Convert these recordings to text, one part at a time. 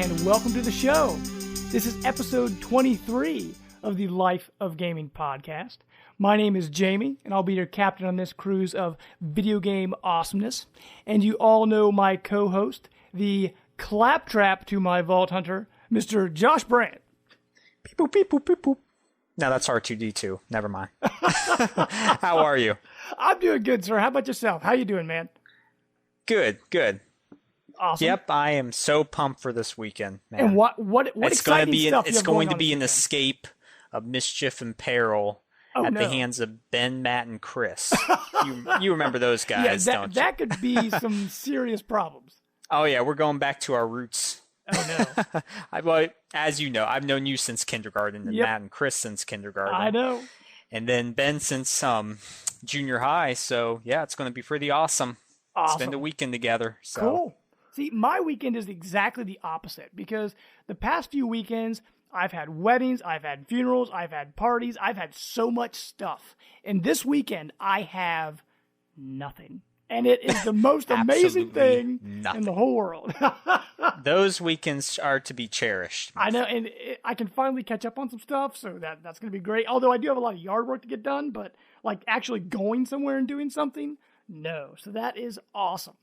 and welcome to the show. This is episode 23 of the Life of Gaming podcast. My name is Jamie, and I'll be your captain on this cruise of video game awesomeness. And you all know my co-host, the claptrap to my Vault Hunter, Mr. Josh Brandt. Beep, boop, beep, boop, beep, boop. No, that's R2-D2. Never mind. How are you? I'm doing good, sir. How about yourself? How you doing, man? Good. Awesome. Yep, I am so pumped for this weekend, man. And what it's exciting stuff It's going to be an this escape of mischief and peril the hands of Ben, Matt, and Chris. you remember those guys, don't you? That could be some serious problems. Oh, yeah, we're going back to our roots. Oh, no. Well, as you know, I've known you since kindergarten, and Matt and Chris since kindergarten. I know. And then Ben since junior high, so yeah, it's going to be pretty awesome. Spend a weekend together. So. Cool. See, my weekend is exactly the opposite because the past few weekends, I've had weddings, I've had funerals, I've had parties, I've had so much stuff. And this weekend, I have nothing. And it is the most amazing thing in the whole world. Those weekends are to be cherished. I know, and I can finally catch up on some stuff, so that's going to be great. Although I do have a lot of yard work to get done, but like actually going somewhere and doing something, no. So that is awesome.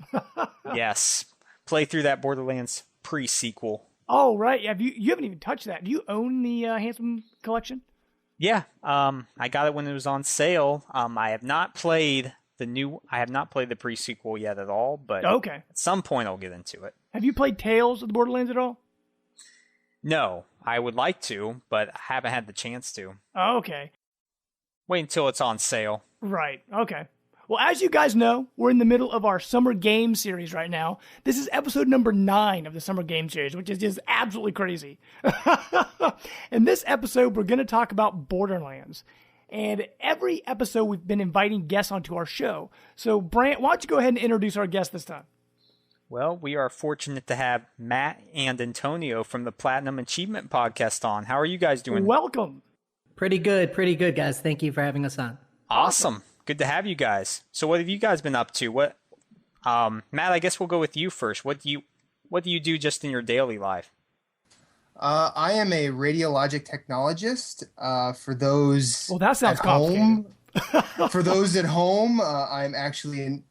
Yes. Play through that Borderlands pre-sequel. Oh, right. Yeah, you haven't even touched that. Do you own the Handsome collection? Yeah. I got it when it was on sale. I have not played the pre-sequel yet at all, but at some point I'll get into it. Have you played Tales of the Borderlands at all? No. I would like to, but I haven't had the chance to. Oh, okay. Wait until it's on sale. Right. Okay. Well, as you guys know, we're in the middle of our Summer Game Series right now. This is episode number 9 of the Summer Game Series, which is just absolutely crazy. In this episode, we're going to talk about Borderlands. And every episode, we've been inviting guests onto our show. So, Brant, why don't you go ahead and introduce our guest this time? Well, we are fortunate to have Matt and Antonio from the Platinum Achievement Podcast on. How are you guys doing? Welcome. Pretty good, guys. Thank you for having us on. Awesome. Good to have you guys. So what have you guys been up to? Matt, I guess we'll go with you first. What do you do just in your daily life? I am a radiologic technologist. For those that sounds complicated. For those at home, I am actually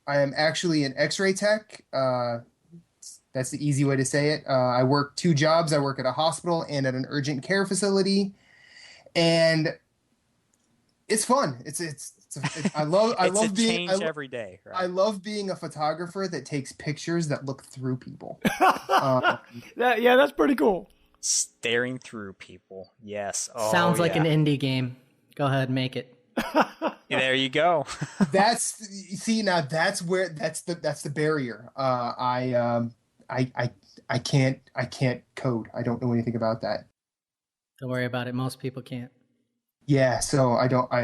an X-ray tech. That's the easy way to say it. I work 2 jobs. I work at a hospital and at an urgent care facility, and it's fun. I love being every day. Right? I love being a photographer that takes pictures that look through people. That's pretty cool. Staring through people. Yes. Oh, sounds like an indie game. Go ahead, make it. There you go. That's the barrier. I can't code. I don't know anything about that. Don't worry about it. Most people can't. Yeah, so that's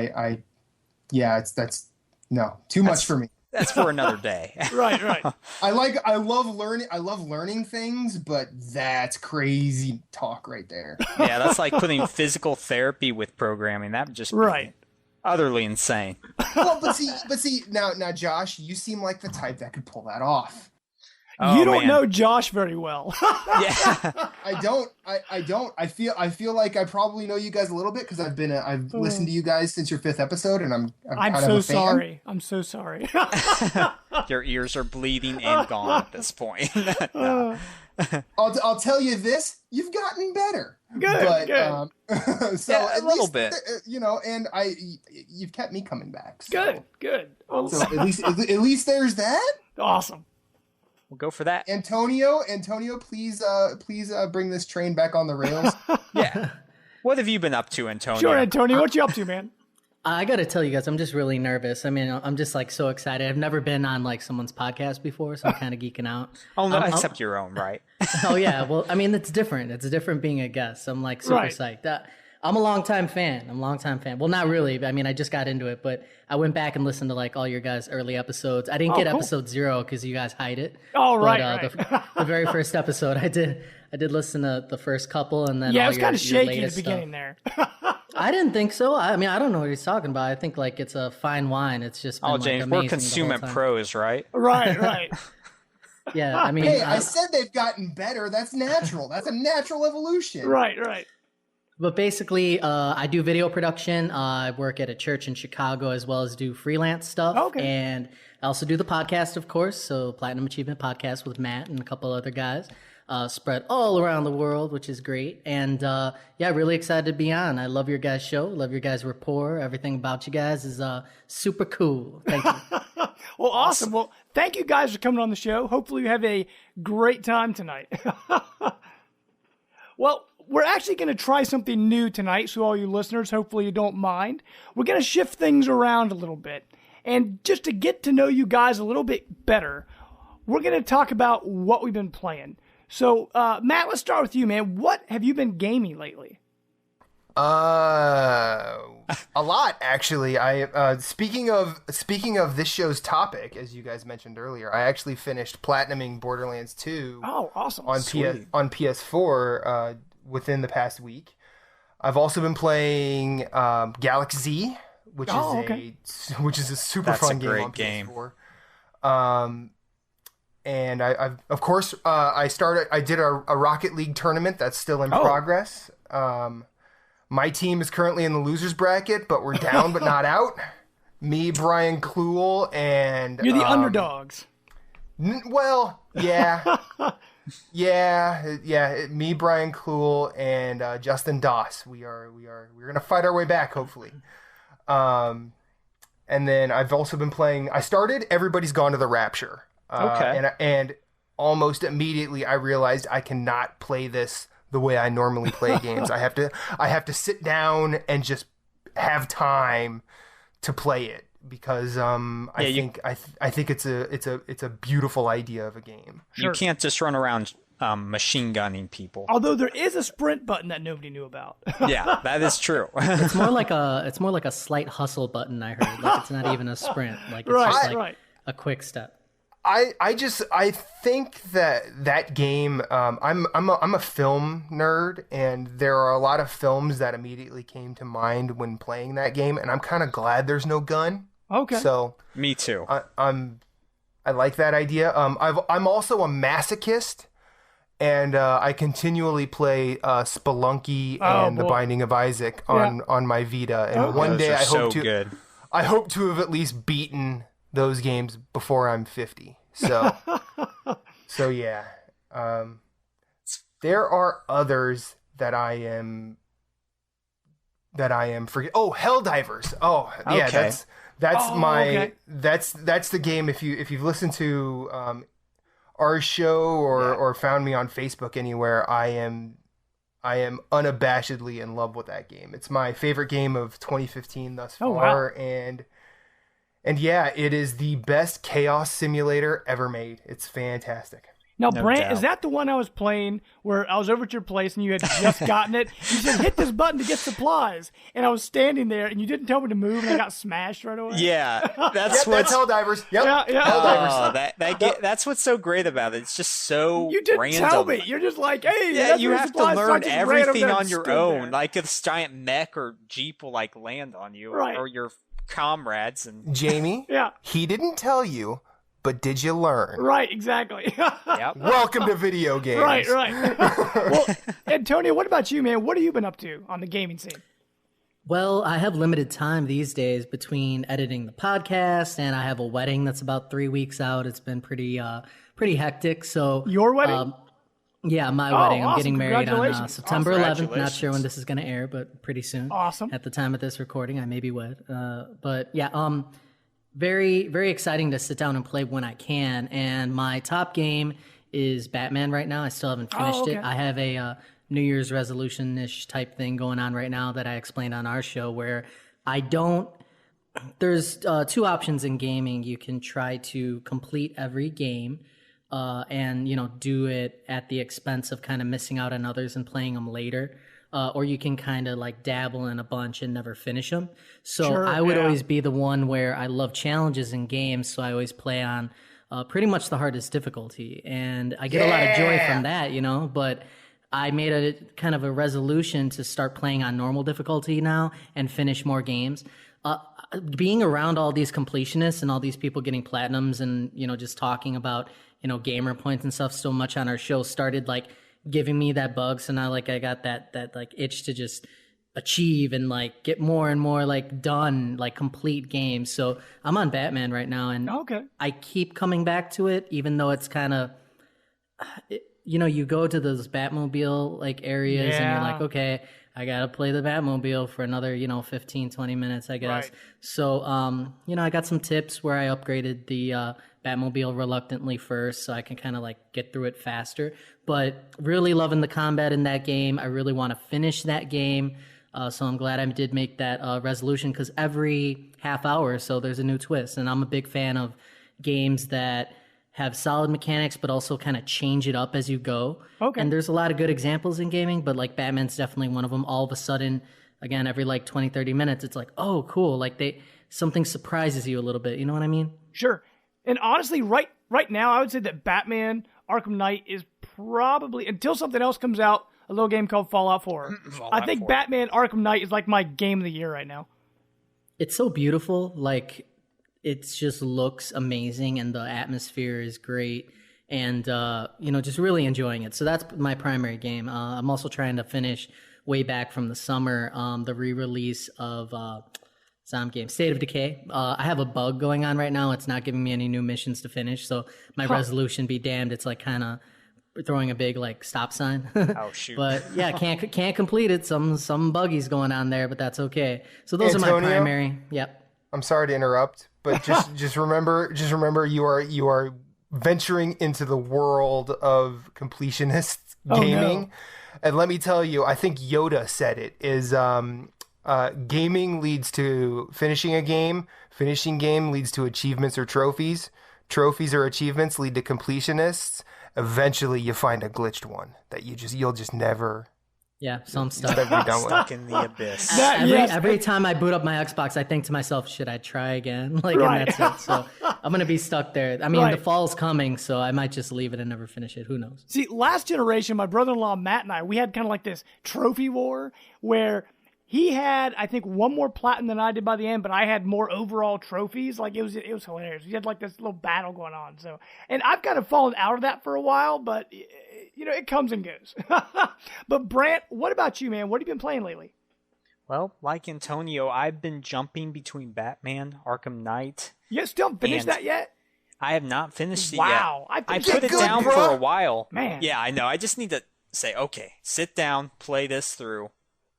much for me. That's for another day. Right. I love learning things, but that's crazy talk right there. Yeah, that's like putting physical therapy with programming. That would just be utterly insane. Well, but see now Josh, you seem like the type that could pull that off. You don't know Josh very well. Yeah, I don't. I feel like I probably know you guys a little bit because I've listened to you guys since your 5th episode, and I'm kind of a fan. Sorry. I'm so sorry. Your ears are bleeding and gone at this point. No. I'll tell you this: you've gotten better. Good. So yeah, at a little least, bit, and you've kept me coming back. So. Good. So at least there's that. Awesome. We'll go for that. Antonio, please bring this train back on the rails. Yeah. What have you been up to, Antonio? Sure, Antonio. What you up to, man? I got to tell you guys, I'm just really nervous. I mean, I'm just like so excited. I've never been on like someone's podcast before, so I'm kind of geeking out. Oh, no, except your own, right? Oh, yeah. Well, I mean, it's different. It's different being a guest. I'm like super psyched. I'm a longtime fan. Well, not really. I mean, I just got into it, but I went back and listened to like all your guys' early episodes. I didn't get episode 0 because you guys hide it. Oh, right. The very first episode, I did listen to the first couple, and then it was kind of shaky at the beginning there. I didn't think so. I mean, I don't know what he's talking about. I think like it's a fine wine. It's just been, James, like, we're consummate pros, right? Right. Yeah, I mean, hey, I said they've gotten better. That's natural. That's a natural evolution. Right. But basically, I do video production. I work at a church in Chicago as well as do freelance stuff. Okay. And I also do the podcast, of course. So Platinum Achievement Podcast with Matt and a couple other guys. Spread all around the world, which is great. And yeah, really excited to be on. I love your guys' show. Love your guys' rapport. Everything about you guys is super cool. Thank you. Well, awesome. Well, thank you guys for coming on the show. Hopefully you have a great time tonight. Well, we're actually going to try something new tonight, so all you listeners, hopefully you don't mind. We're going to shift things around a little bit. And just to get to know you guys a little bit better, we're going to talk about what we've been playing. So, Matt, let's start with you, man. What have you been gaming lately? A lot, actually. Speaking of this show's topic, as you guys mentioned earlier, I actually finished platinuming Borderlands 2. Oh, awesome! On PS4 within the past week. I've also been playing Galaxy, which is a super fun game on PS4. And I've of course I did a Rocket League tournament that's still in progress. My team is currently in the losers bracket, but we're down but not out. Me, Brian Kluel, and you're the underdogs. Well, yeah. Yeah. Me, Brian Kluel, and Justin Doss. We're gonna fight our way back, hopefully. And then I've also been playing. I started Everybody's Gone to the Rapture. And almost immediately I realized I cannot play this the way I normally play games. I have to sit down and just have time to play it because I think it's a beautiful idea of a game. You can't just run around machine gunning people. Although there is a sprint button that nobody knew about. Yeah, that is true. It's more like a slight hustle button. I heard like it's not even a sprint. Like it's just like a quick step. I think that game. I'm a film nerd, and there are a lot of films that immediately came to mind when playing that game, and I'm kind of glad there's no gun. Okay. So me too. I like that idea. I'm also a masochist, and I continually play Spelunky and The Binding of Isaac on my Vita, and one day I hope to have at least beaten those games before I'm 50. So yeah. There are others that I am forget. Oh, Helldivers. Oh, yeah, okay. That's the game. If you've listened to our show or found me on Facebook anywhere, I am unabashedly in love with that game. It's my favorite game of 2015 thus far, and yeah, it is the best chaos simulator ever made. It's fantastic. Now, Brant, is that the one I was playing where I was over at your place and you had just gotten it? You said, hit this button to get supplies. And I was standing there and you didn't tell me to move and I got smashed right away? Yeah. That's Helldivers. Yep. Yeah. Helldivers. That's what's so great about it. It's just so You didn't random. Tell me. You're just like, hey. Yeah, you have to learn everything on your own. There. Like this giant mech or jeep will like land on you or your comrades. And Jamie, he didn't tell you, but did you learn? Right, exactly. Yep. Welcome to video games. Right. Well, Antonio, what about you, man? What have you been up to on the gaming scene? Well, I have limited time these days between editing the podcast and I have a wedding that's about 3 weeks out. It's been pretty hectic. So your wedding? Yeah, my wedding. Awesome. I'm getting married on September 11th. Not sure when this is going to air, but pretty soon. Awesome. At the time of this recording, I may be wed. But yeah, very, very exciting to sit down and play when I can. And my top game is Batman right now. I still haven't finished it. I have a New Year's resolution-ish type thing going on right now that I explained on our show where there's two options in gaming. You can try to complete every game and, do it at the expense of kind of missing out on others and playing them later. Or you can kind of like dabble in a bunch and never finish them. So I would always be the one where I love challenges in games. So I always play on pretty much the hardest difficulty. And I get a lot of joy from that, but I made a kind of a resolution to start playing on normal difficulty now and finish more games. being around all these completionists and all these people getting platinums and, just talking about, gamer points and stuff so much on our show started like giving me that bug. So now like I got that like itch to just achieve and like get more and more like done, like complete games. So I'm on Batman right now, and I keep coming back to it, even though it's kind of, you go to those Batmobile like areas and you're like, okay, I got to play the Batmobile for another, 15, 20 minutes, I guess. Right. So, I got some tips where I upgraded the Batmobile reluctantly first so I can kind of like get through it faster. But really loving the combat in that game. I really want to finish that game. So I'm glad I did make that resolution, because every half hour or so there's a new twist. And I'm a big fan of games that have solid mechanics, but also kind of change it up as you go. Okay. And there's a lot of good examples in gaming, but like Batman's definitely one of them. All of a sudden, again, every like 20, 30 minutes, it's like, oh, cool. Like something surprises you a little bit. You know what I mean? Sure. And honestly, right now, I would say that Batman Arkham Knight is probably, until something else comes out, a little game called Fallout 4. I think Batman Arkham Knight is like my game of the year right now. It's so beautiful. Like, it just looks amazing, and the atmosphere is great, and just really enjoying it. So that's my primary game. I'm also trying to finish way back from the summer the re-release of zombie game State of Decay. I have a bug going on right now. It's not giving me any new missions to finish, so my resolution be damned. It's like kind of throwing a big like stop sign. Oh shoot! But yeah, can't complete it. Some buggies going on there, but that's okay. So those are my primary. Yep. I'm sorry to interrupt, but just remember you are venturing into the world of completionist gaming. No. And let me tell you, I think Yoda said it, is gaming leads to finishing a game, finishing game leads to achievements or trophies, trophies or achievements lead to completionists. Eventually you find a glitched one that you'll just never. Yeah, so I'm stuck. Stuck in the abyss. Every time I boot up my Xbox, I think to myself, should I try again? And that's it. So I'm going to be stuck there. I mean, the fall's coming, so I might just leave it and never finish it. Who knows? See, last generation, my brother-in-law, Matt, and I, we had kind of like this trophy war where he had, I think, one more platinum than I did by the end, but I had more overall trophies. Like, it was hilarious. We had like this little battle going on. So, and I've kind of fallen out of that for a while, but it comes and goes. But Brant, what about you, man? What have you been playing lately? Well, like Antonio, I've been jumping between Batman, Arkham Knight. You still haven't finished that yet? I have not finished it yet. Wow. I put it down for a while. Man. Yeah, I know. I just need to say, okay, sit down, play this through.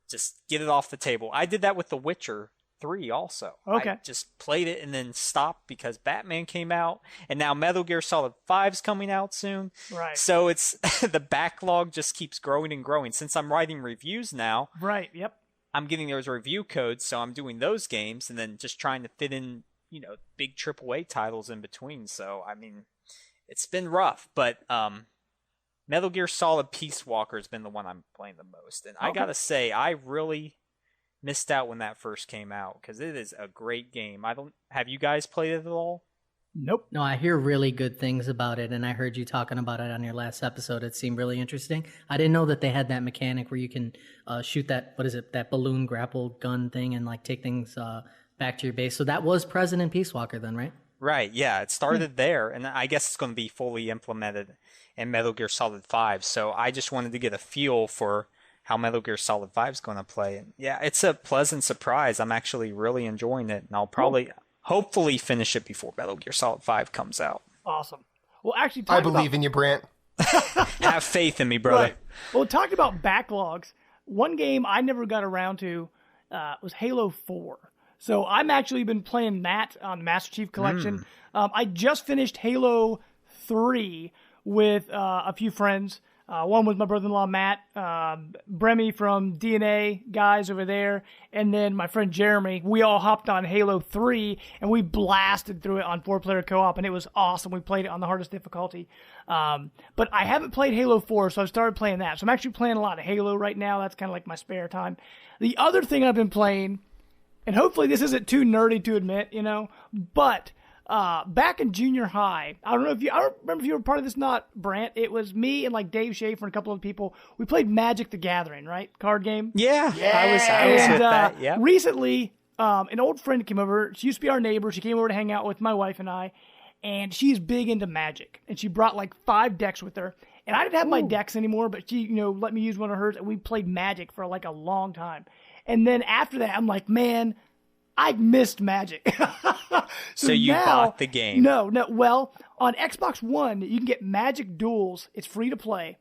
Just get it off the table. I did that with The Witcher 3 also. Okay. I just played it and then stopped because Batman came out, and now Metal Gear Solid 5's coming out soon. Right. So it's the backlog just keeps growing and growing. Since I'm writing reviews now, right, yep. I'm getting those review codes, so I'm doing those games and then just trying to fit in, big AAA titles in between. So, I mean, it's been rough, but Metal Gear Solid Peace Walker has been the one I'm playing the most. And I gotta say, I really missed out when that first came out, because it is a great game. Have you guys played it at all? Nope. No, I hear really good things about it, and I heard you talking about it on your last episode. It seemed really interesting. I didn't know that they had that mechanic where you can shoot that balloon grapple gun thing and like take things back to your base. So that was present in Peace Walker then, right? Right, yeah. It started there, and I guess it's going to be fully implemented in Metal Gear Solid 5. So I just wanted to get a feel for how Metal Gear Solid 5 is going to play. And yeah, it's a pleasant surprise. I'm actually really enjoying it, and I'll probably, hopefully, finish it before Metal Gear Solid 5 comes out. Awesome. Well, actually, I believe in you, Brant. Have faith in me, brother. Right. Well, talking about backlogs, one game I never got around to was Halo 4. So I'm actually been playing that on Master Chief Collection. I just finished Halo 3 with a few friends. One was my brother-in-law, Matt, Bremy from DNA guys over there, and then my friend Jeremy. We all hopped on Halo 3, and we blasted through it on 4-player co-op, and it was awesome. We played it on the hardest difficulty. But I haven't played Halo 4, so I started playing that. So I'm actually playing a lot of Halo right now. That's kind of like my spare time. The other thing I've been playing, and hopefully this isn't too nerdy to admit, but back in junior high, I don't remember if you were part of this, not Brant. It was me and like Dave Schaefer and a couple of people. We played Magic the Gathering, right? Card game. Yeah. I was with that. Yeah. Recently, an old friend came over. She used to be our neighbor. She came over to hang out with my wife and I, and she's big into Magic. And she brought like 5 decks with her. And I didn't have my decks anymore, but she, let me use one of hers, and we played Magic for like a long time. And then after that, I'm like, man, I missed Magic. So you bought the game? No. Well, on Xbox One, you can get Magic Duels. It's free to play.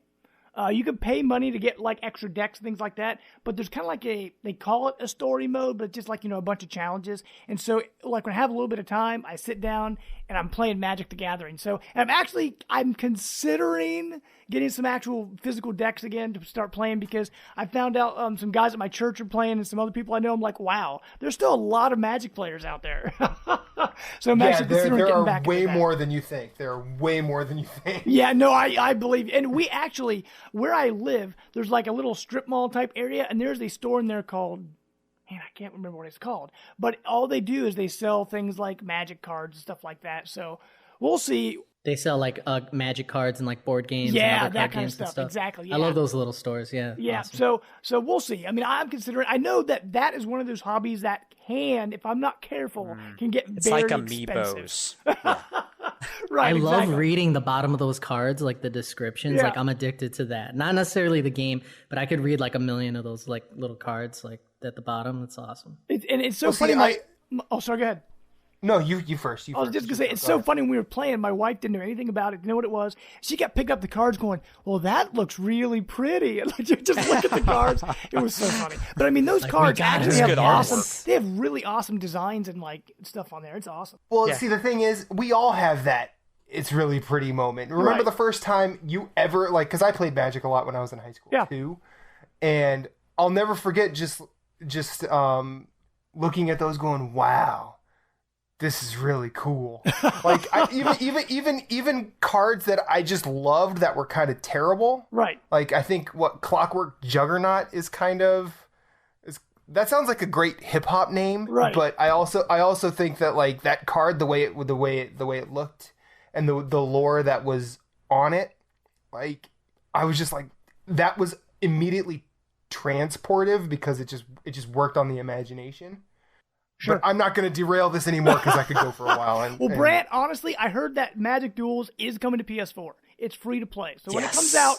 You can pay money to get like extra decks and things like that, but there's kind of like they call it a story mode, but it's just like, a bunch of challenges. And so like when I have a little bit of time, I sit down and I'm playing Magic the Gathering. So I'm considering getting some actual physical decks again to start playing, because I found out some guys at my church are playing and some other people I know. I'm like, wow, there's still a lot of Magic players out there. So I'm actually considering getting back into that. There are way more than you think. There are way more than you think. Yeah, no, I believe. And we actually, where I live, there's like a little strip mall type area, and there's a store in there called, man, I can't remember what it's called. But all they do is they sell things like Magic cards and stuff like that. So we'll see. They sell like Magic cards and like board games. Yeah, and other that card kind of games and stuff. Exactly. Yeah. I love those little stores. Yeah. Yeah. Awesome. So we'll see. I mean, I'm considering. I know that is one of those hobbies that can, if I'm not careful, can get It's very like expensive. amiibos. Right. I love exactly. reading the bottom of those cards, like the descriptions. Yeah. Like I'm addicted to that. Not necessarily the game, but I could read like a million of those like little cards like at the bottom. That's awesome. It's so funny. Sorry. Go ahead. No, you first. I was just going to say, it's so funny when we were playing, my wife didn't know anything about it, didn't know what it was. She kept picking up the cards going, well, that looks really pretty. And like, you just look at the cards. It was so funny. But I mean, those cards actually have awesome, they have really awesome designs and like stuff on there. It's awesome. Well, see, the thing is, we all have that it's really pretty moment. Remember the first time you ever, like, because I played Magic a lot when I was in high school too. And I'll never forget just looking at those going, wow. This is really cool. Like even cards that I just loved that were kind of terrible. Right. Like I think Clockwork Juggernaut is that sounds like a great hip hop name. Right. But I also think that like that card, the way it looked, and the lore that was on it, like I was just like, that was immediately transportive because it just worked on the imagination. Sure. But I'm not going to derail this anymore because I could go for a while. Brant, honestly, I heard that Magic Duels is coming to PS4. It's free to play. So when it comes out,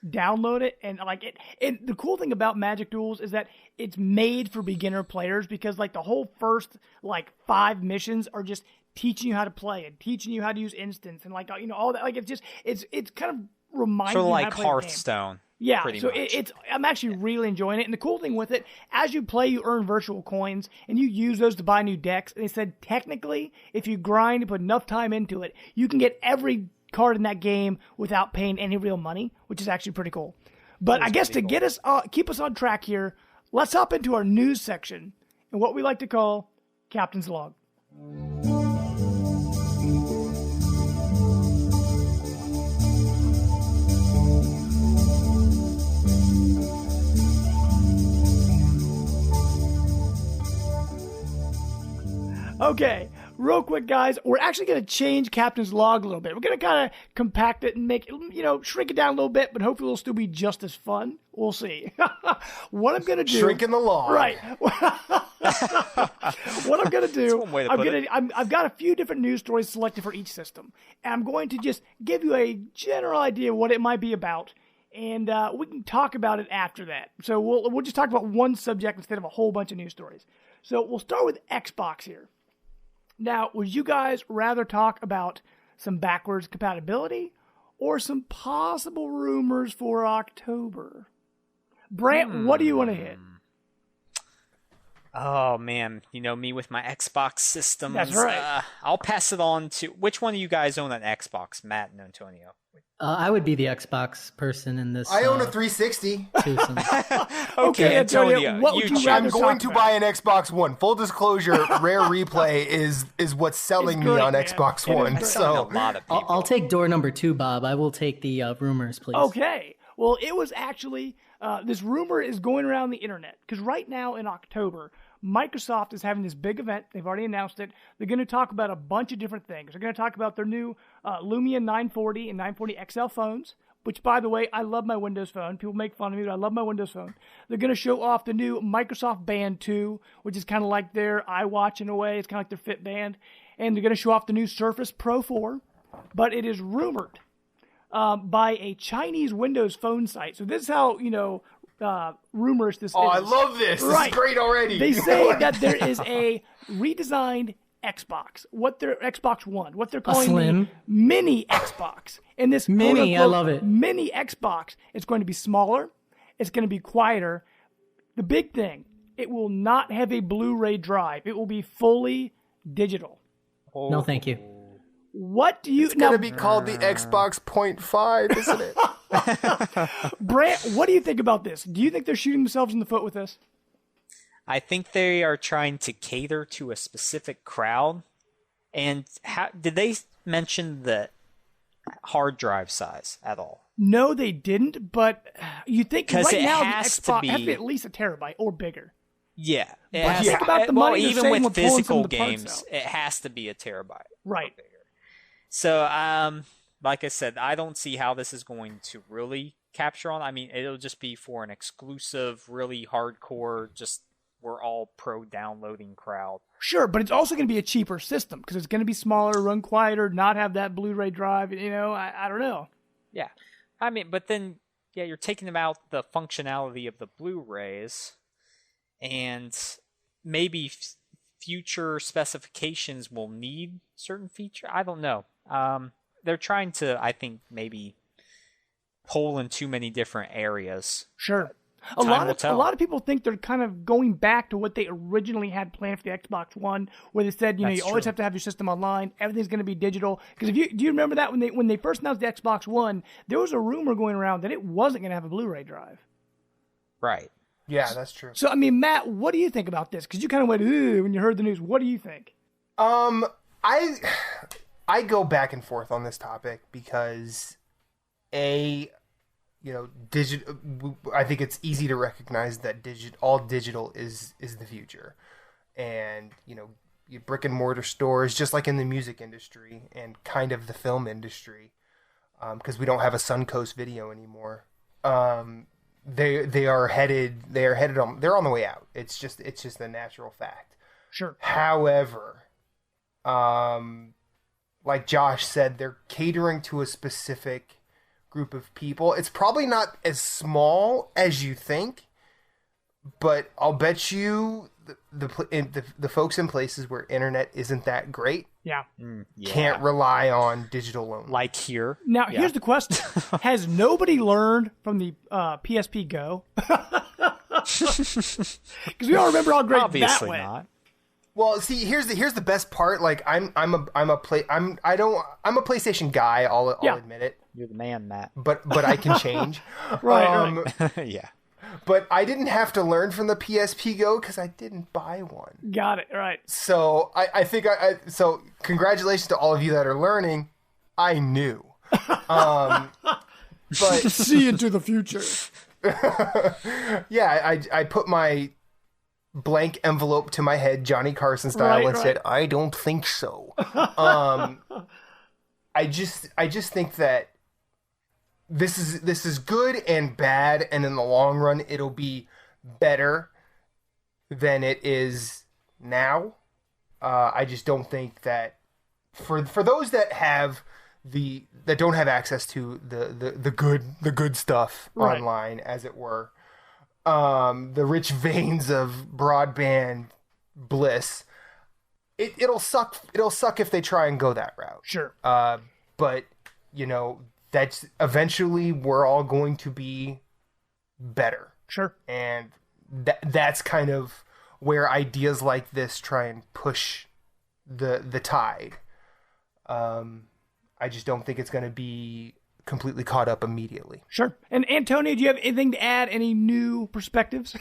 download it. And like it. And the cool thing about Magic Duels is that it's made for beginner players, because like the whole first like 5 missions are just teaching you how to play and teaching you how to use instants and like all that. Like it's kind of reminding you like how to play Hearthstone. Yeah, so I'm actually really enjoying it. And the cool thing with it, as you play, you earn virtual coins, and you use those to buy new decks. And they said, technically, if you grind and put enough time into it, you can get every card in that game without paying any real money, which is actually pretty cool. But I guess to get us, keep us on track here, let's hop into our news section and what we like to call Captain's Log. Okay, real quick, guys, we're actually going to change Captain's Log a little bit. We're going to kind of compact it and make it, shrink it down a little bit, but hopefully it'll still be just as fun. We'll see. What I'm going to do... Shrinking the log. Right. What I'm going to do... I've got a few different news stories selected for each system, and I'm going to just give you a general idea of what it might be about, and we can talk about it after that. So we'll just talk about one subject instead of a whole bunch of news stories. So we'll start with Xbox here. Now, would you guys rather talk about some backwards compatibility or some possible rumors for October? Brant, what do you want to hit? Oh, man. Me with my Xbox systems. That's right. I'll pass it on to... Which one of you guys own an Xbox? Matt and Antonio. I would be the Xbox person in this. I own a 360. Okay, Antonio, what would you rather I'm going to buy an Xbox One. Full disclosure, Rare Replay is what's selling me on Xbox One. So I'll take door number 2, Bob. I will take the rumors, please. Okay. Well, it was actually, this rumor is going around the internet, because right now in October, Microsoft is having this big event. They've already announced it. They're going to talk about a bunch of different things. They're going to talk about their new Lumia 940 and 940 XL phones, which, by the way, I love my Windows Phone. People make fun of me, but I love my Windows Phone. They're going to show off the new Microsoft Band 2, which is kind of like their iWatch in a way. It's kind of like their Fit Band. And they're going to show off the new Surface Pro 4, but it is rumored by a Chinese Windows Phone site. So this is how, rumorous this is. Oh, I love this. Right. This is great already. They say that there is a redesigned Xbox, Xbox One, what they're calling the mini Xbox. And this mini, I love it. Mini Xbox is going to be smaller. It's going to be quieter. The big thing, it will not have a Blu-ray drive. It will be fully digital. No, thank you. What do you? It's going to be called the Xbox .5, isn't it? Brant, what do you think about this? Do you think they're shooting themselves in the foot with this? I think they are trying to cater to a specific crowd. And did they mention the hard drive size at all? No, they didn't. But you think right now the Xbox has to be at least a terabyte or bigger. Yeah. Think about the money they're even saving with pulling some physical of the parts games, out. it has to be a terabyte. Right. Or bigger. So, like I said, I don't see how this is going to really capture on. I mean, it'll just be for an exclusive, really hardcore, just we're all pro downloading crowd. Sure, but it's also going to be a cheaper system because it's going to be smaller, run quieter, not have that Blu-ray drive. I don't know. Yeah. I mean, but then, you're taking about the functionality of the Blu-rays and maybe future specifications will need certain feature. I don't know. They're trying to, I think, maybe pull in too many different areas. Sure. A lot of people think they're kind of going back to what they originally had planned for the Xbox One, where they said, you always have to have your system online. Everything's going to be digital. Because do you remember that when they first announced the Xbox One, there was a rumor going around that it wasn't going to have a Blu-ray drive. Right. Yeah, that's true. So, I mean, Matt, what do you think about this? Because you kind of went, ooh, when you heard the news. What do you think? I go back and forth on this topic because I think it's easy to recognize that all digital is the future. And, brick and mortar stores, just like in the music industry and kind of the film industry, because we don't have a Suncoast Video anymore. They're on the way out. It's just a natural fact. Sure. However, like Josh said, they're catering to a specific group of people. It's probably not as small as you think, but I'll bet you the folks in places where internet isn't that great can't rely on digital only. Like here. Now, here's the question. Has nobody learned from the PSP Go? Because we all remember how great Obviously that went. not. Well, see, here's the best part. Like I'm a PlayStation guy. I'll admit it. You're the man, Matt. But I can change. Right. Yeah. But I didn't have to learn from the PSP Go because I didn't buy one. Got it. Right. So I think so congratulations to all of you that are learning. I knew. But see into the future. Yeah, I put my blank envelope to my head, Johnny Carson style, and said, "I don't think so." I just think that this is good and bad, and in the long run, it'll be better than it is now. I just don't think that for those that don't have access to the good stuff online, as it were, the rich veins of broadband bliss, it'll suck if they try and go that route. Sure. But that's eventually we're all going to be better. Sure. And that's kind of where ideas like this try and push the tide. I just don't think it's going to be completely caught up immediately. Sure. And Antonio, do you have anything to add? Any new perspectives?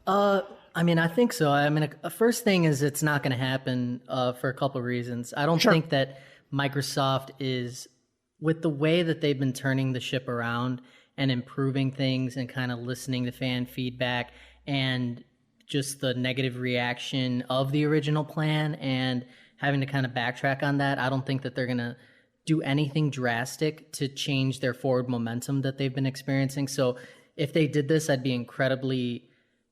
I mean, I think so. I mean, the first thing is it's not going to happen for a couple of reasons. I don't think that Microsoft is, with the way that they've been turning the ship around and improving things and kind of listening to fan feedback and just the negative reaction of the original plan and having to kind of backtrack on that, I don't think that they're going to do anything drastic to change their forward momentum that they've been experiencing. So if they did this, I'd be incredibly...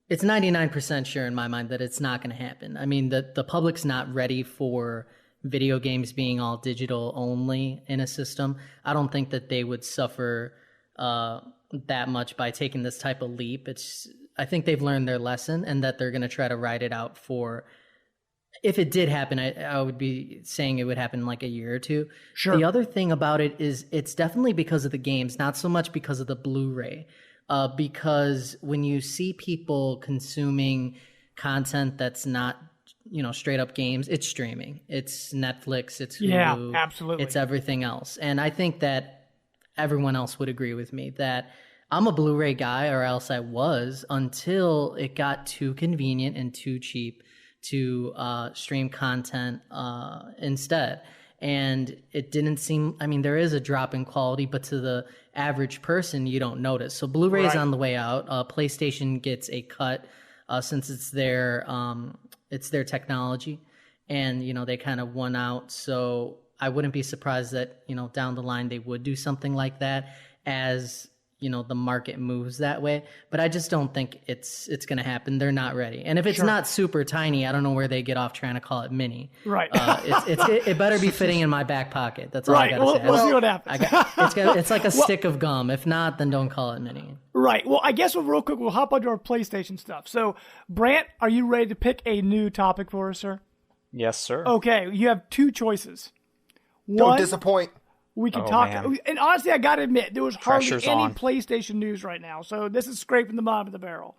It's 99% sure in my mind that it's not going to happen. I mean, the public's not ready for video games being all digital only in a system. I don't think that they would suffer that much by taking this type of leap. I think they've learned their lesson, and that they're going to try to ride it out for... If it did happen, I would be saying it would happen in like a year or two. Sure. The other thing about it is it's definitely because of the games, not so much because of the Blu-ray. Because when you see people consuming content that's not, straight up games, it's streaming. It's Netflix, it's Hulu, Yeah, absolutely. it's everything else. And I think that everyone else would agree with me that I'm a Blu-ray guy, or else I was, until it got too convenient and too cheap to stream content instead. And it didn't seem... I mean, there is a drop in quality, but to the average person, you don't notice. So Blu-ray is on the way out. PlayStation gets a cut since it's their technology, and they kind of won out. So I wouldn't be surprised that down the line they would do something like that as the market moves that way. But I just don't think it's going to happen. They're not ready. And if it's not super tiny, I don't know where they get off trying to call it mini. Right. It better be fitting in my back pocket. That's all I got to say. We'll see what happens. It's like a stick of gum. If not, then don't call it mini. Right. Well, I guess real quick, we'll hop onto our PlayStation stuff. So, Brant, are you ready to pick a new topic for us, sir? Yes, sir. Okay. You have two choices. Don't disappoint. We can talk, man. and honestly, I got to admit, there was hardly Pressure's any on. PlayStation news right now, so this is scraping the bottom of the barrel.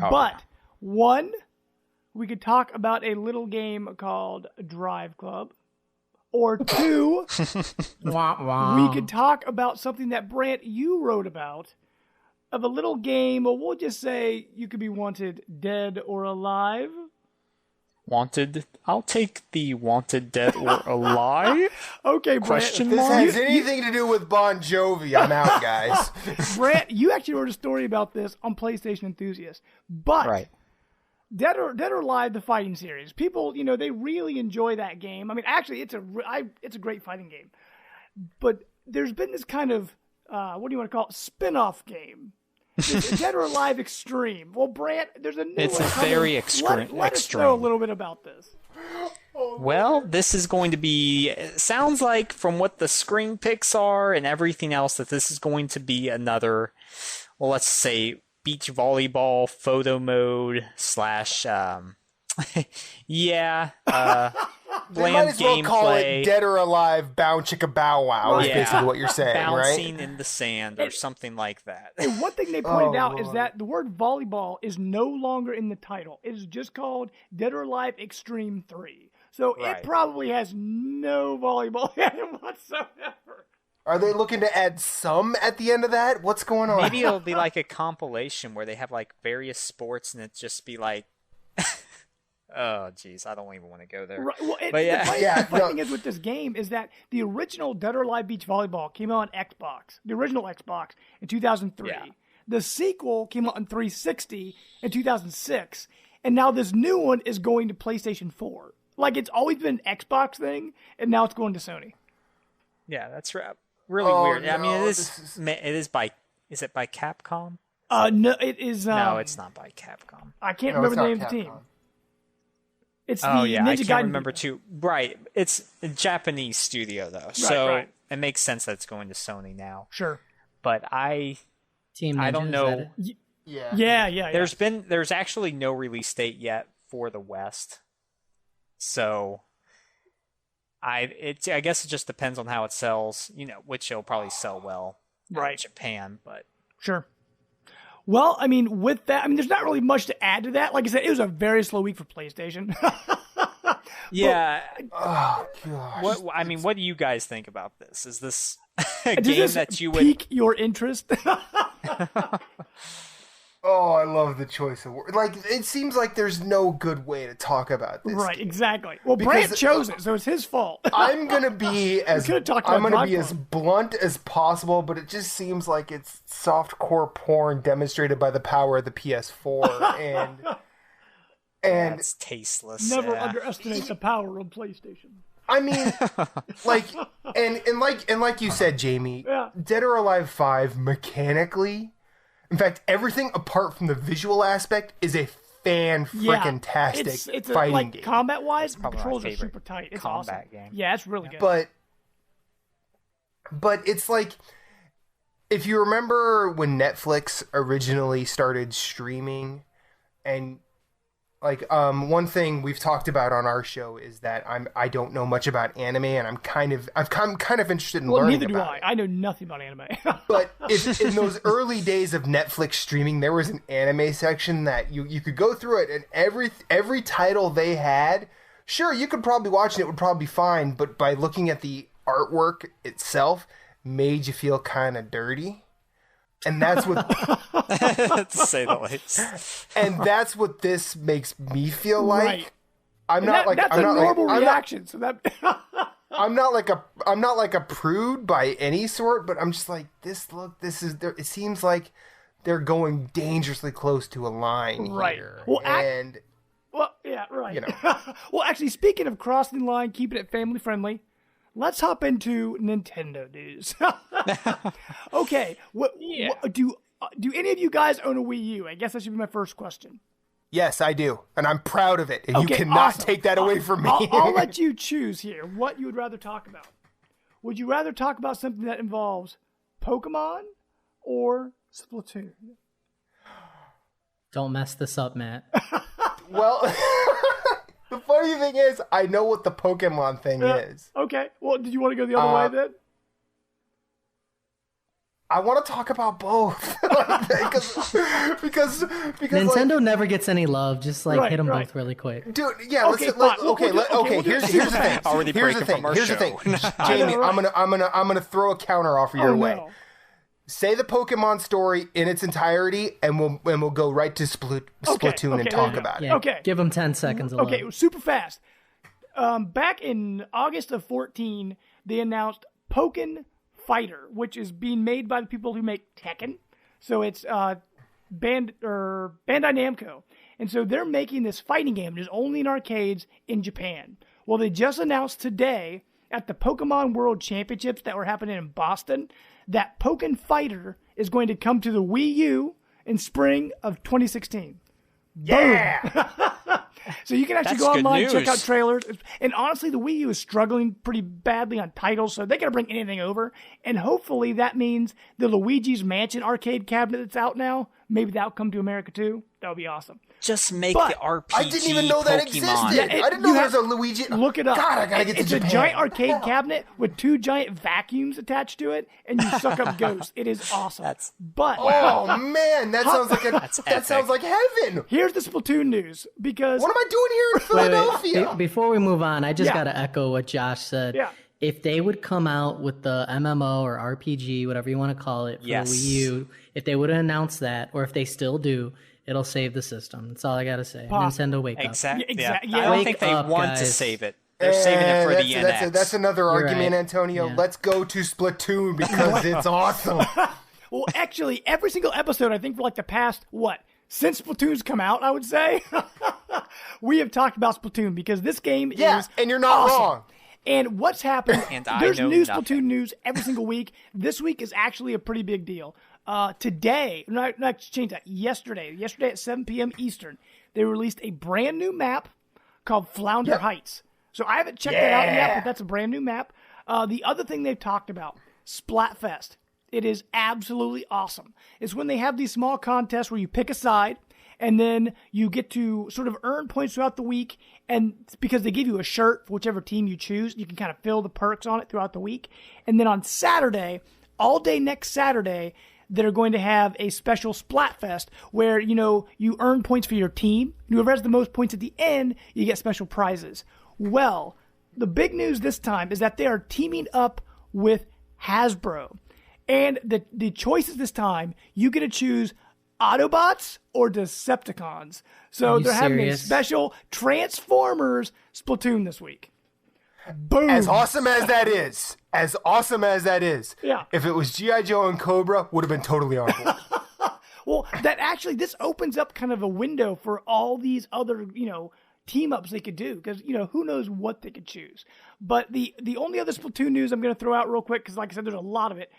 Oh, But, one, we could talk about a little game called Drive Club, or two, we could talk about something that, Brant, you wrote about, of a little game, or we'll just say you could be wanted dead or alive. Wanted. I'll take the wanted, dead or alive. Okay, Brant. Question This mark? has anything to do with Bon Jovi, I'm out, guys. Brant, you actually wrote a story about this on PlayStation Enthusiast. But Right. Dead or Alive, the fighting series, people, they really enjoy that game. I mean, actually, it's a great fighting game. But there's been this kind of, what do you want to call it, spin-off game. It's Dead or Alive Extreme. Well, Brant, there's a new It's one a coming. very extreme. Let us know a little bit about this. Well, this is going to be... It sounds like from what the screen pics are and everything else that this is going to be another, well, let's say beach volleyball photo mode / They might bland as well call it gameplay, Dead or Alive Bow Chicka Bow Wow is Yeah. basically what you're saying, bouncing right? in the sand or something like that. And one thing they pointed out is Lord. that the word volleyball is no longer in the title. It is just called Dead or Alive Extreme 3. So Right. it probably has no volleyball in it whatsoever. Are they looking to add some at the end of that? What's going on? Maybe it'll be like a compilation where they have like various sports and it just be like, oh geez, I don't even want to go there. Right. Well, But yeah. the funny thing is with this game is that the original Dead or Alive Beach Volleyball came out on Xbox, the original Xbox, in 2003. Yeah. The sequel came out on 360 in 2006, and now this new one is going to PlayStation 4. Like, it's always been an Xbox thing, and now it's going to Sony. Yeah, that's really Oh, weird. I mean, no, it is by Capcom? No, it is. No, it's not by Capcom. I can't No, remember it's the not name of the team. Capcom. It's Oh the yeah, Ninja I can't Gaiden remember people. too. Right, it's a Japanese studio though, so right. it makes sense that it's going to Sony now. Sure. But Team Ninja, I don't is know. that it? Yeah. Yeah. There's actually no release date yet for the West, so I guess it just depends on how it sells. Which it'll probably sell well, Right. in Japan, but Sure. Well, I mean, with that, there's not really much to add to that. Like I said, it was a very slow week for PlayStation. yeah. Oh gosh. What do you guys think about this? Is this a Does game this that you would? pique your interest? Oh, I love the choice of word. Like, it seems like there's no good way to talk about this. Right, game. exactly. Well, Because- Brant chose it, so it's his fault. I'm gonna be could've talked about Drive as blunt as possible, but it just seems like it's softcore porn demonstrated by the power of the PS4, and That's tasteless. Never yeah. underestimate the power of PlayStation. I mean, like, and like you said, Jamie, Yeah. Dead or Alive 5 mechanically, in fact, everything apart from the visual aspect is a fan-frickin-tastic it's fighting like, game. combat-wise, the probably my controls are favorite super tight. It's combat awesome. game. Yeah, it's really good. But it's like, if you remember when Netflix originally started streaming, and like one thing we've talked about on our show is that I don't know much about anime, and I'm kind of interested in learning neither do about I. it. I know nothing about anime. But if in those early days of Netflix streaming, there was an anime section that you could go through it, and every title they had, sure, you could probably watch it, it would probably be fine, but by looking at the artwork itself, made you feel kind of dirty. And that's what To say the least. and that's what this makes me feel like. Right. I'm not like that's I'm a not normal like, reaction. So that I'm not like a prude by any sort, but I'm just like, this is there. It seems like they're going dangerously close to a line Right. here. Well, and well, yeah, right. You know. Well, actually, speaking of crossing the line, keeping it family friendly, let's hop into Nintendo news. Okay, do any of you guys own a Wii U? I guess that should be my first question. yes, I do, and I'm proud of it, and you Okay, cannot awesome. take that away from me. I'll let you choose here what you would rather talk about. Would you rather talk about something that involves Pokemon or Splatoon? Don't mess this up, Matt. Well, the funny thing is, I know what the Pokemon thing is. Okay. Well, did you want to go the other way then? I want to talk about both because Nintendo never gets any love. Just like Right, hit them right. both really quick. dude, yeah. Okay, fine. We'll do- okay, we'll do Here's it the super thing. fast. Already Here's the breaking thing. from our Here's the show. thing. I Jamie, know, right? I'm gonna throw a counter offer your Oh, way. no. Say the Pokemon story in its entirety, and we'll go right to Splatoon okay, and there talk you go. about it. Yeah, Okay. give them 10 seconds alone. Okay, super fast. Back in August of 14, they announced Pokken Fighter, which is being made by the people who make Tekken. So it's Bandai Namco. And so they're making this fighting game that is only in arcades in Japan. Well, they just announced today at the Pokemon World Championships that were happening in Boston that Pokken Fighter is going to come to the Wii U in spring of 2016. Yeah. So you can actually That's go good online, check news. out trailers. And honestly, the Wii U is struggling pretty badly on titles, so they got to bring anything over. And hopefully that means the Luigi's Mansion arcade cabinet that's out now, maybe that'll come to America too. That would be awesome. Just make But the RPG I didn't even know that Pokemon. existed. Yeah, I didn't know you there was a have- Luigi. Look it up. God, I gotta get to It's Japan. a giant arcade cabinet with two giant vacuums attached to it, and you suck up ghosts. It is awesome. But Oh man, that sounds like That's that sounds like heaven. here's the Splatoon news because What am I doing here in Wait, Philadelphia? before we move on, I just Yeah. got to echo what Josh said. Yeah. If they would come out with the MMO or RPG, whatever you want to call it, for Yes. the Wii U, if they would have announced that, or if they still do, it'll save the system. That's all I got to say. Nintendo, wake up. Exactly. Yeah, Yeah. I don't Wake think they up, want to guys. save it. They're saving it for the NX. That's another argument, right. Antonio. Yeah. Let's go to Splatoon because it's awesome. Well, actually, every single episode, I think for like the past, since Splatoon's come out, I would say, we have talked about Splatoon because this game Yeah, is and you're not awesome. wrong. And what's happened, And I there's know new nothing. Splatoon news every single week. This week is actually a pretty big deal. Today, not change that, yesterday at 7 p.m. Eastern, they released a brand new map called Flounder Heights. So I haven't checked that out yet, but that's a brand new map. The other thing they've talked about, Splatfest. It is absolutely awesome. It's when they have these small contests where you pick a side, and then you get to sort of earn points throughout the week. And because they give you a shirt for whichever team you choose, you can kind of fill the perks on it throughout the week. And then on Saturday, all day next Saturday, they're going to have a special Splatfest where, you earn points for your team. Whoever has the most points at the end, you get special prizes. Well, the big news this time is that they are teaming up with Hasbro. And the choices this time, you get to choose Autobots or Decepticons. So you they're having a serious? special Transformers Splatoon this week. Boom. As awesome as that is, Yeah. if it was G.I. Joe and Cobra, would have been totally on board. Well, this opens up kind of a window for all these other, team ups they could do, because who knows what they could choose. But the only other Splatoon news I'm going to throw out real quick, because like I said, there's a lot of it.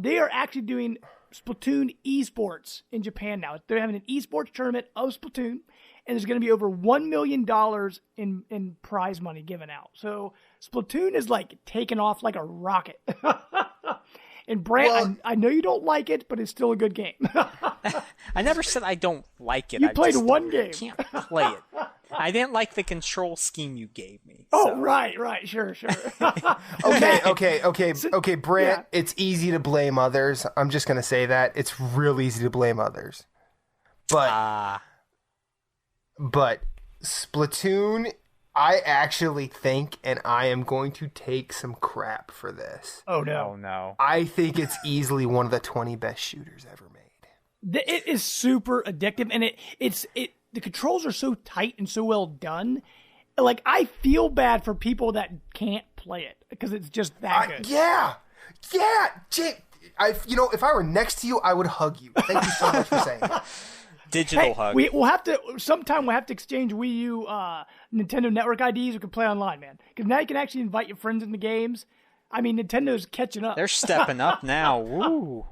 They are actually doing Splatoon esports in Japan now. They're having an esports tournament of Splatoon, and there's going to be over $1 million in prize money given out. So Splatoon is like taking off like a rocket. And Brant, Well, I know you don't like it, but it's still a good game. I never said I don't like it. You I played just one game. can't play it. I didn't like the control scheme you gave me. Oh, so. right, sure. Okay, Brant, yeah. it's easy to blame others. I'm just going to say that. It's real easy to blame others. But Splatoon, I actually think, and I am going to take some crap for this. Oh, no. Oh, no. I think it's easily one of the 20 best shooters ever made. It is super addictive, and the controls are so tight and so well done. Like, I feel bad for people that can't play it because it's just that good. Yeah, Jake. If I were next to you, I would hug you. Thank you so much for saying that. Digital hug. We'll have to exchange Wii U Nintendo Network IDs. We can play online, man. Because now you can actually invite your friends in the games. I mean, Nintendo's catching up. They're stepping up now. Woo.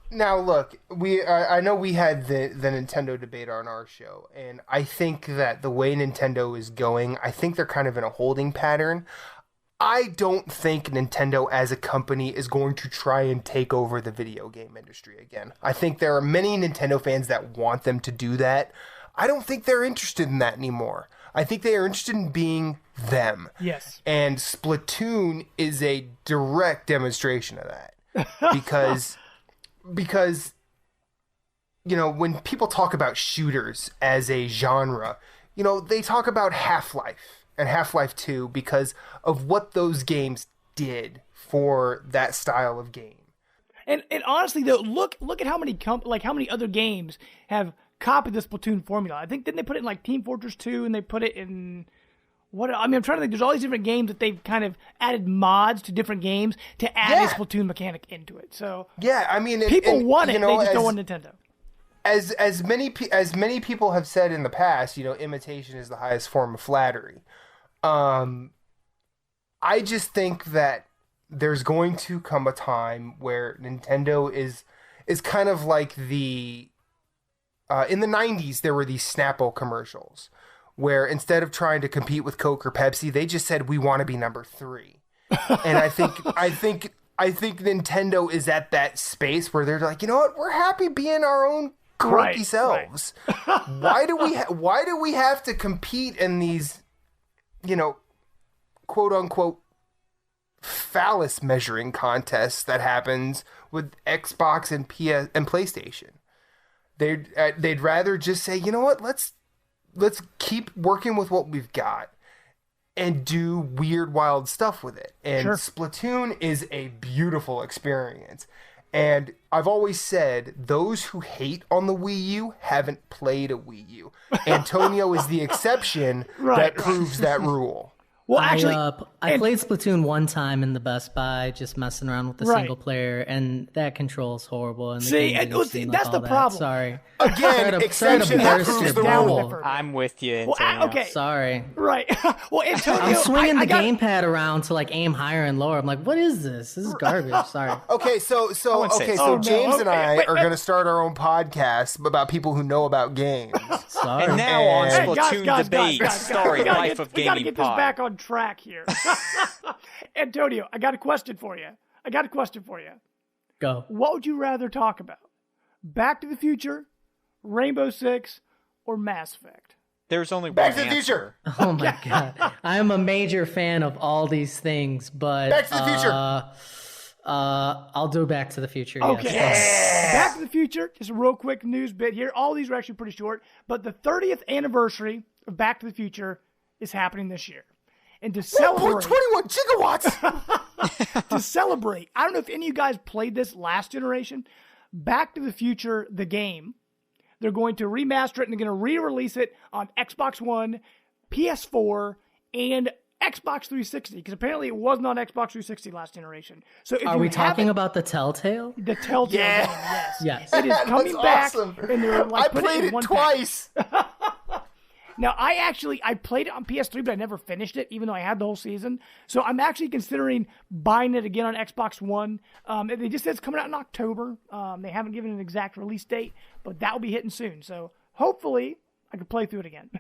Now look, I know we had the Nintendo debate on our show, and I think that the way Nintendo is going, I think they're kind of in a holding pattern. I don't think Nintendo as a company is going to try and take over the video game industry again. I think there are many Nintendo fans that want them to do that. I don't think they're interested in that anymore. I think they are interested in being them. Yes. And Splatoon is a direct demonstration of that. Because when people talk about shooters as a genre, they talk about Half-Life and Half-Life 2 because of what those games did for that style of game. And honestly though, look at how many how many other games have copied the Splatoon formula. I think didn't they put it in like Team Fortress 2, and they put it in I'm trying to think. There's all these different games that they've kind of added mods to different games to add a Splatoon mechanic into it. So yeah, I mean, people want it. They just don't want Nintendo. As many people have said in the past, imitation is the highest form of flattery. I just think that there's going to come a time where Nintendo is kind of like the in the 90s there were these Snapple commercials where instead of trying to compete with Coke or Pepsi, they just said we want to be number 3. And I think Nintendo is at that space where they're like, you know what, we're happy being our own quirky selves. Right. Why do we have to compete in these, quote unquote phallus measuring contests that happens with Xbox and PS and PlayStation? They'd rather just say, you know what, let's keep working with what we've got and do weird, wild stuff with it. And Splatoon is a beautiful experience. And I've always said, those who hate on the Wii U haven't played a Wii U. Antonio is the exception that proves that rule. Well, actually, I played Splatoon one time in the Best Buy, just messing around with the single player, and that control's horrible. And that's the problem. Sorry. Again, exception that proves the rule. I'm with you, Antonio. Well, okay. Sorry. Right. Well, Antonio, I'm swinging the gamepad around to aim higher and lower. I'm like, what is this? This is garbage. Sorry. Okay, so James and I are going to start our own podcast about people who know about games. Sorry. And now on Splatoon guys, Debate, Story Life of we gotta Gaming get this Pod. back on track here. Antonio, I got a question for you. Go. What would you rather talk about? Back to the Future, Rainbow Six, or Mass Effect? There's only one Back to the answer. Future. Oh my god. I'm a major fan of all these things, but Back to the Future. I'll do Back to the Future. Okay. Yes. Back to the Future, just a real quick news bit here. All these are actually pretty short, but the 30th anniversary of Back to the Future is happening this year. And to celebrate 1.21 gigawatts. to celebrate, I don't know if any of you guys played this last generation, Back to the Future, the game. They're going to remaster it and they're going to re-release it on Xbox One, PS4, and Xbox 360, because apparently it wasn't on Xbox 360 last generation. So if Are we talking about the Telltale? the Telltale game? Yes. Yes. It is coming That's back, awesome. and they're I putting played in it one twice. Now, I played it on PS3, but I never finished it, even though I had the whole season. So I'm actually considering buying it again on Xbox One. They just said it's coming out in October. They haven't given an exact release date, but that will be hitting soon. So hopefully I can play through it again.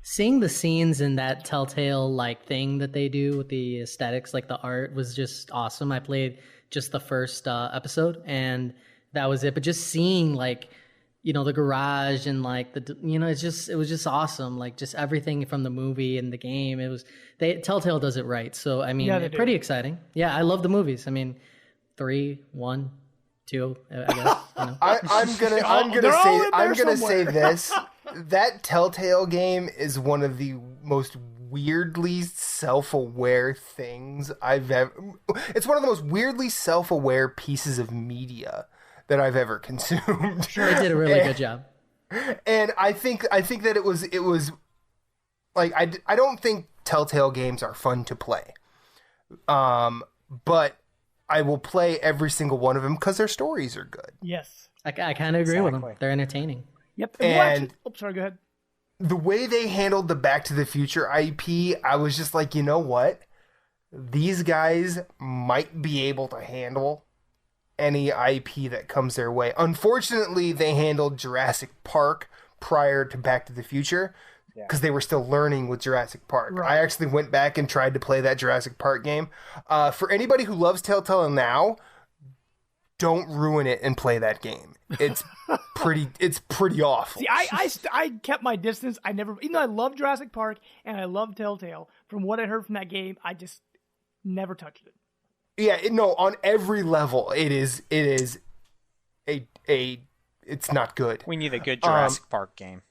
Seeing the scenes in that Telltale like thing that they do with the aesthetics, like the art, was just awesome. I played just the first episode, and that was it. But just seeing like, you know, the garage and like the, you know, it was just awesome. Like just everything from the movie and the game. Telltale does it right. So I mean, Yeah, pretty exciting. Yeah, I love the movies. I mean, 3, 1, 2. I guess. You know. I'm gonna say this. That Telltale game is one of the most weirdly self-aware things I've ever. It's one of the most weirdly self-aware pieces of media that I've ever consumed. They did a really good job. And I think that it was like I don't think Telltale games are fun to play, but I will play every single one of them because their stories are good. Yes. I kind of agree with them. They're entertaining. Yep. And sorry, go ahead. The way they handled the Back to the Future IP, I was just like, you know what? These guys might be able to handle any IP that comes their way. Unfortunately, they handled Jurassic Park prior to Back to the Future because they were still learning with Jurassic Park. Right. I actually went back and tried to play that Jurassic Park game. For anybody who loves Telltale now, don't ruin it and play that game. It's pretty awful. See, I kept my distance. I never, even though I love Jurassic Park and I love Telltale, from what I heard from that game, I just never touched it. Yeah, no, on every level, it's not good. We need a good Jurassic Park game.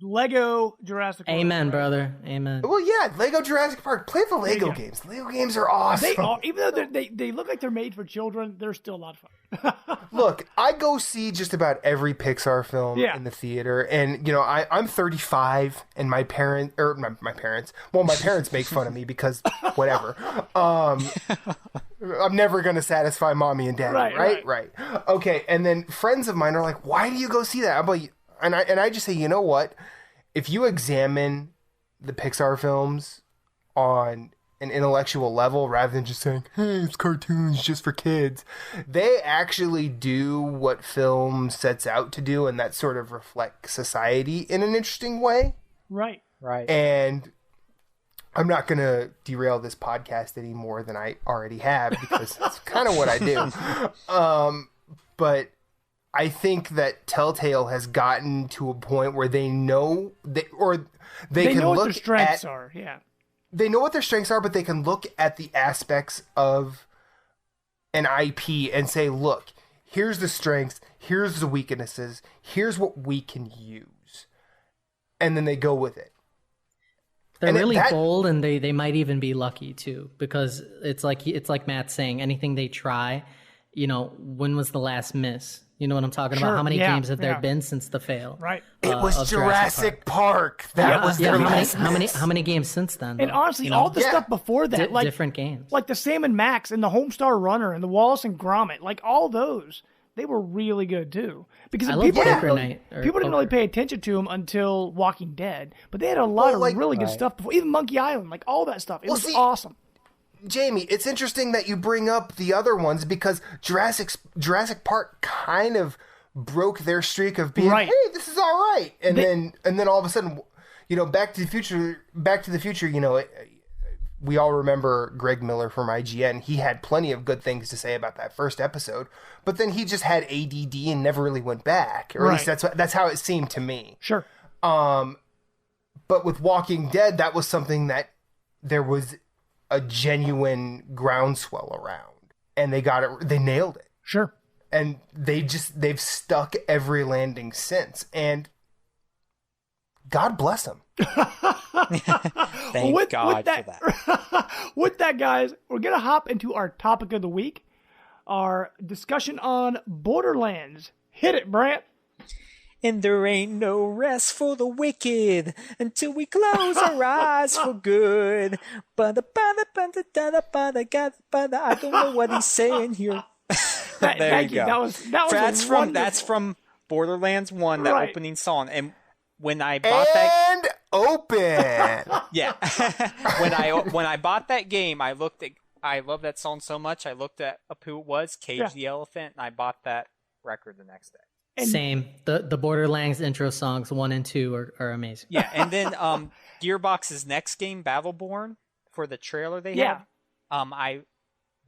Lego Jurassic Park. Amen, brother. Amen. Well, yeah, Lego Jurassic Park. Play the Lego games. Lego games are awesome. They are, even though they look like they're made for children, they're still a lot of fun. Look, I go see just about every Pixar film in the theater, and you know, I'm 35, and my parents, my parents make fun of me because whatever. I'm never gonna satisfy mommy and daddy, right? Okay, and then friends of mine are like, "Why do you go see that?" I'm like, and I just say, you know what? If you examine the Pixar films on an intellectual level rather than just saying, hey, it's cartoons just for kids, they actually do what film sets out to do, and that sort of reflects society in an interesting way. Right. And I'm not going to derail this podcast any more than I already have because that's kind of what I do. But I think that Telltale has gotten to a point where they know they can know look what their strengths at, are. Yeah. They know what their strengths are, but they can look at the aspects of an IP and say, look, here's the strengths, here's the weaknesses, here's what we can use. And then they go with it. They're really bold, and they might even be lucky too, because it's like Matt's saying, anything they try, you know, when was the last miss? You know what I'm talking about? How many games have there been since the fail? Right. It was Jurassic Park. That was their last miss. How many games since then? And honestly, all the stuff before that, like different games, like the Sam and Max and the Homestar Runner and the Wallace and Gromit, like all those, they were really good too. Because people didn't really pay attention to them until Walking Dead, but they had a lot of really good stuff before. Even Monkey Island, like all that stuff, it was awesome. Jamie, it's interesting that you bring up the other ones because Jurassic Park kind of broke their streak of being, hey, this is all right, and then all of a sudden, you know, Back to the Future, you know, we all remember Greg Miller from IGN. He had plenty of good things to say about that first episode, but then he just had ADD and never really went back, or at least that's how it seemed to me. Sure. But with Walking Dead, that was something that there was a genuine groundswell around, and they nailed it. Sure. And they've stuck every landing since, and God bless them. Thank God for that. With that, guys, we're gonna hop into our topic of the week, our discussion on Borderlands. Hit it, Brant. And there ain't no rest for the wicked until we close our eyes for good. I don't know what he's saying here. Thank you. That was that's from Borderlands 1, that opening song. And when I bought that, And open. yeah, when I bought that game, I love that song so much. I looked at up who it was, Cage the Elephant, and I bought that record the next day. And- Same. The Borderlands intro songs 1 and 2 are amazing. Yeah, and then Gearbox's next game, Battleborn, for the trailer they had. I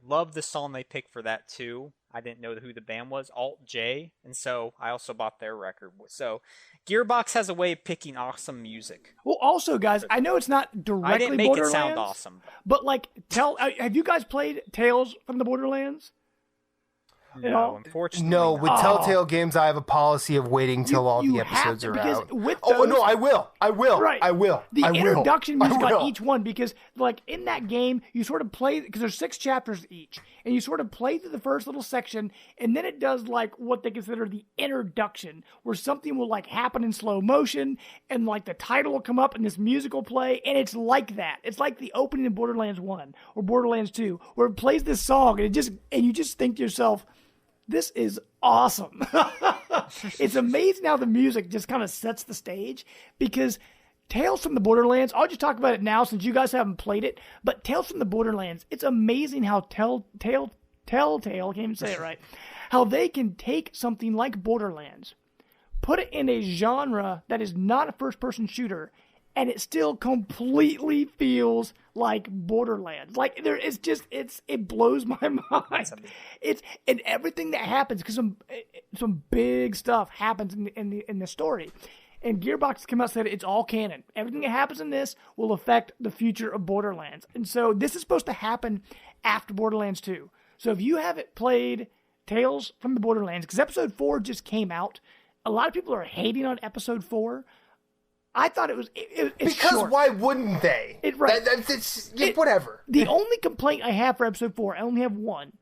love the song they picked for that too. I didn't know who the band was, Alt J, and so I also bought their record. So Gearbox has a way of picking awesome music. Well, also, guys, I know it's not directly I didn't make Borderlands, it sound awesome, but like, have you guys played Tales from the Borderlands? No, unfortunately. No, with not. Telltale Games, I have a policy of waiting till all the episodes are out. With Oh those, no, I will. Right. I will. The I will. introduction music I will. on each one, because like in that game, you sort of play, because there's 6 chapters each, and you sort of play through the first little section, and then it does like what they consider the introduction, where something will like happen in slow motion, and like the title will come up, and this music will play, and it's like that. It's like the opening of Borderlands 1 or Borderlands 2, where it plays this song, and you just think to yourself, this is awesome. It's amazing how the music just kind of sets the stage, because Tales from the Borderlands, I'll just talk about it now since you guys haven't played it, but Tales from the Borderlands, it's amazing how Telltale, can't even say it right, how they can take something like Borderlands, put it in a genre that is not a first-person shooter, and it still completely feels like Borderlands. Like it blows my mind. And everything that happens, because some big stuff happens in the story. And Gearbox came out and said it's all canon. Everything that happens in this will affect the future of Borderlands. And so this is supposed to happen after Borderlands 2. So if you haven't played Tales from the Borderlands, because Episode 4 just came out, a lot of people are hating on Episode 4. I thought it's because short. why wouldn't they? Whatever. The only complaint I have for Episode 4, I only have one.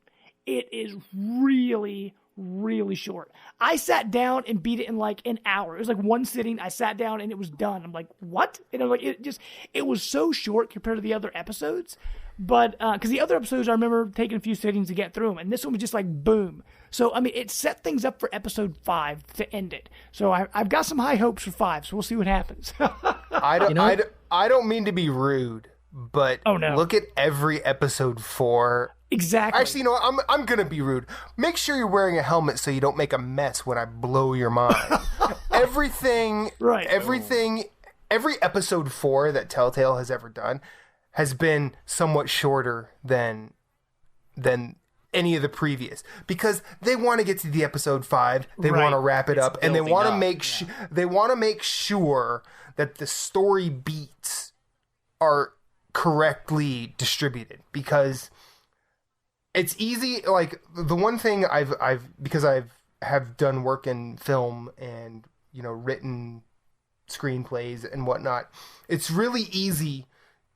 It is really, really short. I sat down and beat it in like an hour. It was like one sitting. I sat down and it was done. I'm like, what? And I'm like, it was so short compared to the other episodes. But because the other episodes, I remember taking a few sittings to get through them, and this one was just like boom. So I mean, it set things up for Episode 5 to end it. So I've got some high hopes for 5. So we'll see what happens. I don't mean to be rude, but look at every Episode 4. Exactly. Actually, you know what? I'm gonna be rude. Make sure you're wearing a helmet so you don't make a mess when I blow your mind. Everything. Every Episode 4 that Telltale has ever done has been somewhat shorter than any of the previous, because they want to get to the Episode 5, they want to wrap it up, and they want to make sure that the story beats are correctly distributed, because it's easy. Like the one thing because I have done work in film and written screenplays and whatnot, it's really easy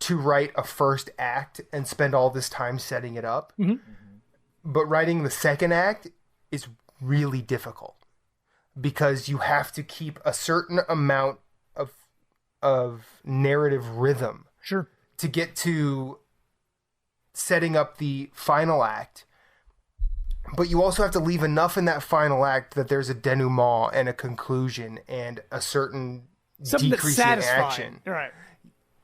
to write a first act and spend all this time setting it up. Mm-hmm. But writing the second act is really difficult, because you have to keep a certain amount of narrative rhythm to get to setting up the final act. But you also have to leave enough in that final act that there's a denouement and a conclusion and a certain something decrease in action. Right.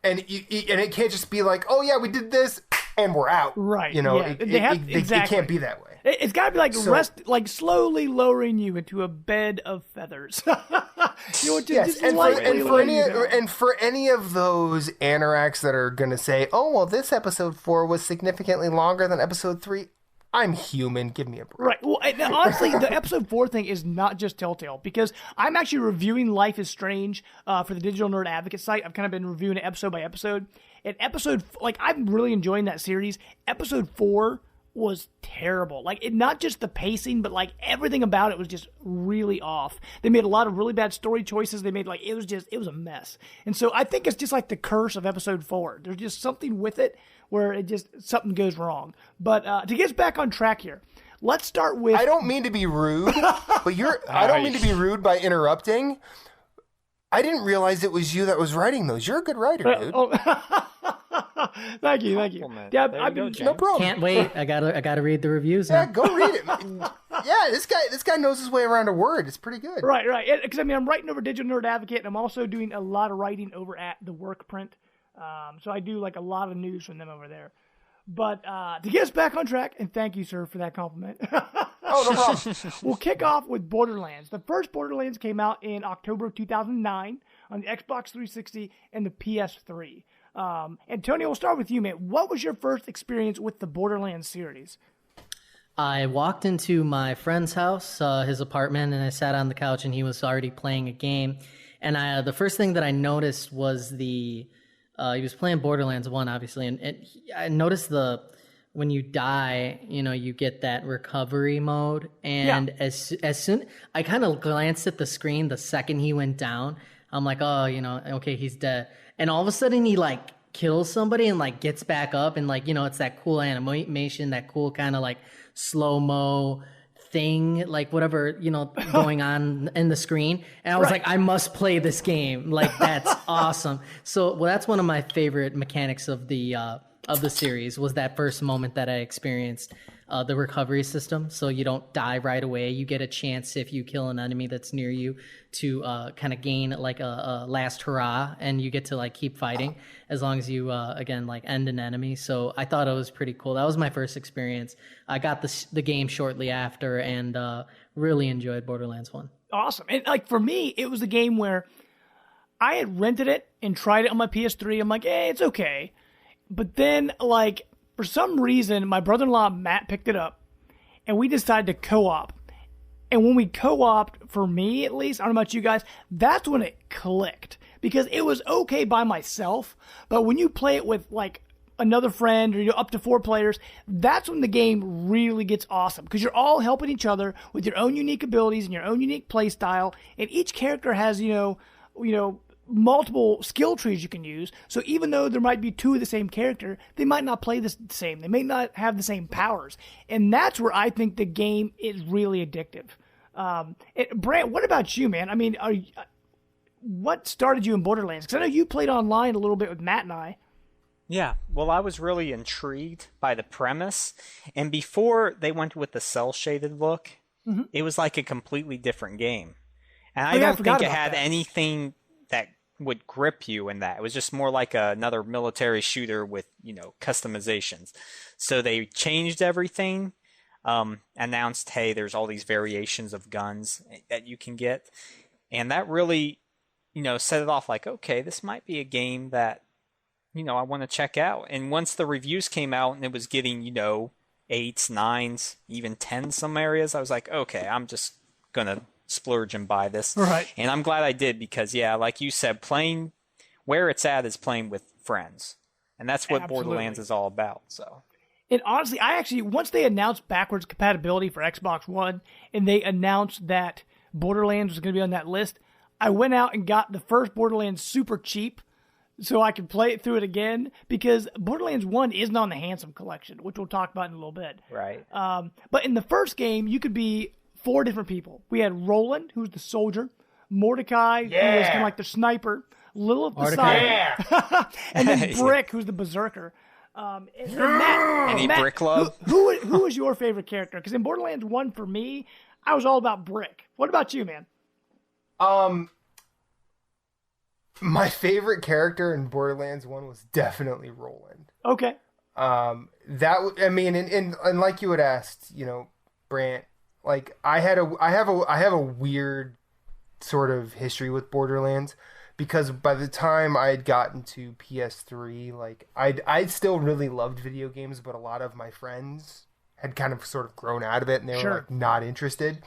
And it can't just be like, oh yeah, we did this and we're out. Right. It can't be that way. It's got to be like like slowly lowering you into a bed of feathers. For any of those anoraks that are going to say, oh well, this Episode 4 was significantly longer than Episode 3. I'm human. Give me a break. Right. Well, honestly, the Episode 4 thing is not just Telltale, because I'm actually reviewing Life is Strange for the Digital Nerd Advocate site. I've kind of been reviewing it episode by episode. And I'm really enjoying that series. Episode 4 was terrible. Like, not just the pacing, but like everything about it was just really off. They made a lot of really bad story choices. They made it was a mess. And so I think it's just like the curse of Episode 4. There's just something with it where something goes wrong. But to get us back on track here, let's start with... I don't mean to be rude, but I don't mean to be rude by interrupting. I didn't realize it was you that was writing those. You're a good writer, dude. Thank you. Yeah, no problem. Can't wait. I gotta read the reviews. Yeah, go read it. Yeah, this guy knows his way around a word. It's pretty good. Right. Because I'm writing over Digital Nerd Advocate, and I'm also doing a lot of writing over at the Work Print. So I do like a lot of news from them over there. But to get us back on track, and thank you, sir, for that compliment. Oh, no problem. We'll kick off with Borderlands. The first Borderlands came out in October of 2009 on the Xbox 360 and the PS3. And Tony, we'll start with you, man. What was your first experience with the Borderlands series? I walked into my friend's house, his apartment, and I sat on the couch, and he was already playing a game. And the first thing that I noticed was he was playing Borderlands 1, obviously, and I noticed when you die, you get that recovery mode. And as soon, I kind of glanced at the screen the second he went down. I'm like, oh, okay, he's dead. And all of a sudden he like kills somebody and like gets back up, and like, it's that cool animation, that cool kind of like slow-mo thing, like whatever, going on in the screen. And I was like, I must play this game. Like, that's awesome. So, that's one of my favorite mechanics of the series, was that first moment that I experienced the recovery system. So you don't die right away. You get a chance, if you kill an enemy that's near you, to kind of gain like a last hurrah, and you get to like keep fighting as long as you again like end an enemy. So I thought it was pretty cool. That was my first experience. I got the game shortly after, and really enjoyed Borderlands 1. Awesome. And like for me, it was a game where I had rented it and tried it on my PS3. I'm like, it's okay. But then, like, for some reason, my brother-in-law, Matt, picked it up, and we decided to co-op. And when we co-opted, for me at least, I don't know about you guys, that's when it clicked. Because it was okay by myself, but when you play it with, like, another friend, or you're up to 4 players, that's when the game really gets awesome. Because you're all helping each other with your own unique abilities and your own unique play style, and each character has, multiple skill trees you can use. So even though there might be 2 of the same character, they might not play the same. They may not have the same powers. And that's where I think the game is really addictive. Brant, what about you, man? I mean, what started you in Borderlands? Because I know you played online a little bit with Matt and I. Yeah, well, I was really intrigued by the premise. And before they went with the cel-shaded look, it was like a completely different game. And I don't think it had anything that would grip you in that. It was just more like another military shooter with, customizations. So they changed everything, announced, hey, there's all these variations of guns that you can get. And that really, set it off like, okay, this might be a game that, I want to check out. And once the reviews came out and it was getting, 8s, 9s, even 10s some areas, I was like, okay, I'm just going to splurge and buy this. Right. And I'm glad I did, because like you said, playing where it's at is playing with friends, and that's what Borderlands is all about. So, and honestly, once they announced backwards compatibility for Xbox One, and they announced that Borderlands was going to be on that list, I went out and got the first Borderlands super cheap so I could play it through it again, because Borderlands 1 isn't on the Handsome Collection, which we'll talk about in a little bit. Right. But in the first game, you could be 4 different people. We had Roland, who's the soldier, Mordecai, who was kind of like the sniper, Lilith the side, and then Brick, who's the berserker. And Matt, Brick love? Who was your favorite character? Because in Borderlands 1, for me, I was all about Brick. What about you, man? My favorite character in Borderlands 1 was definitely Roland. Okay. And like you had asked, Brant, like I have a weird sort of history with Borderlands, because by the time I had gotten to PS3, like I'd still really loved video games, but a lot of my friends had kind of sort of grown out of it, and they were like not interested.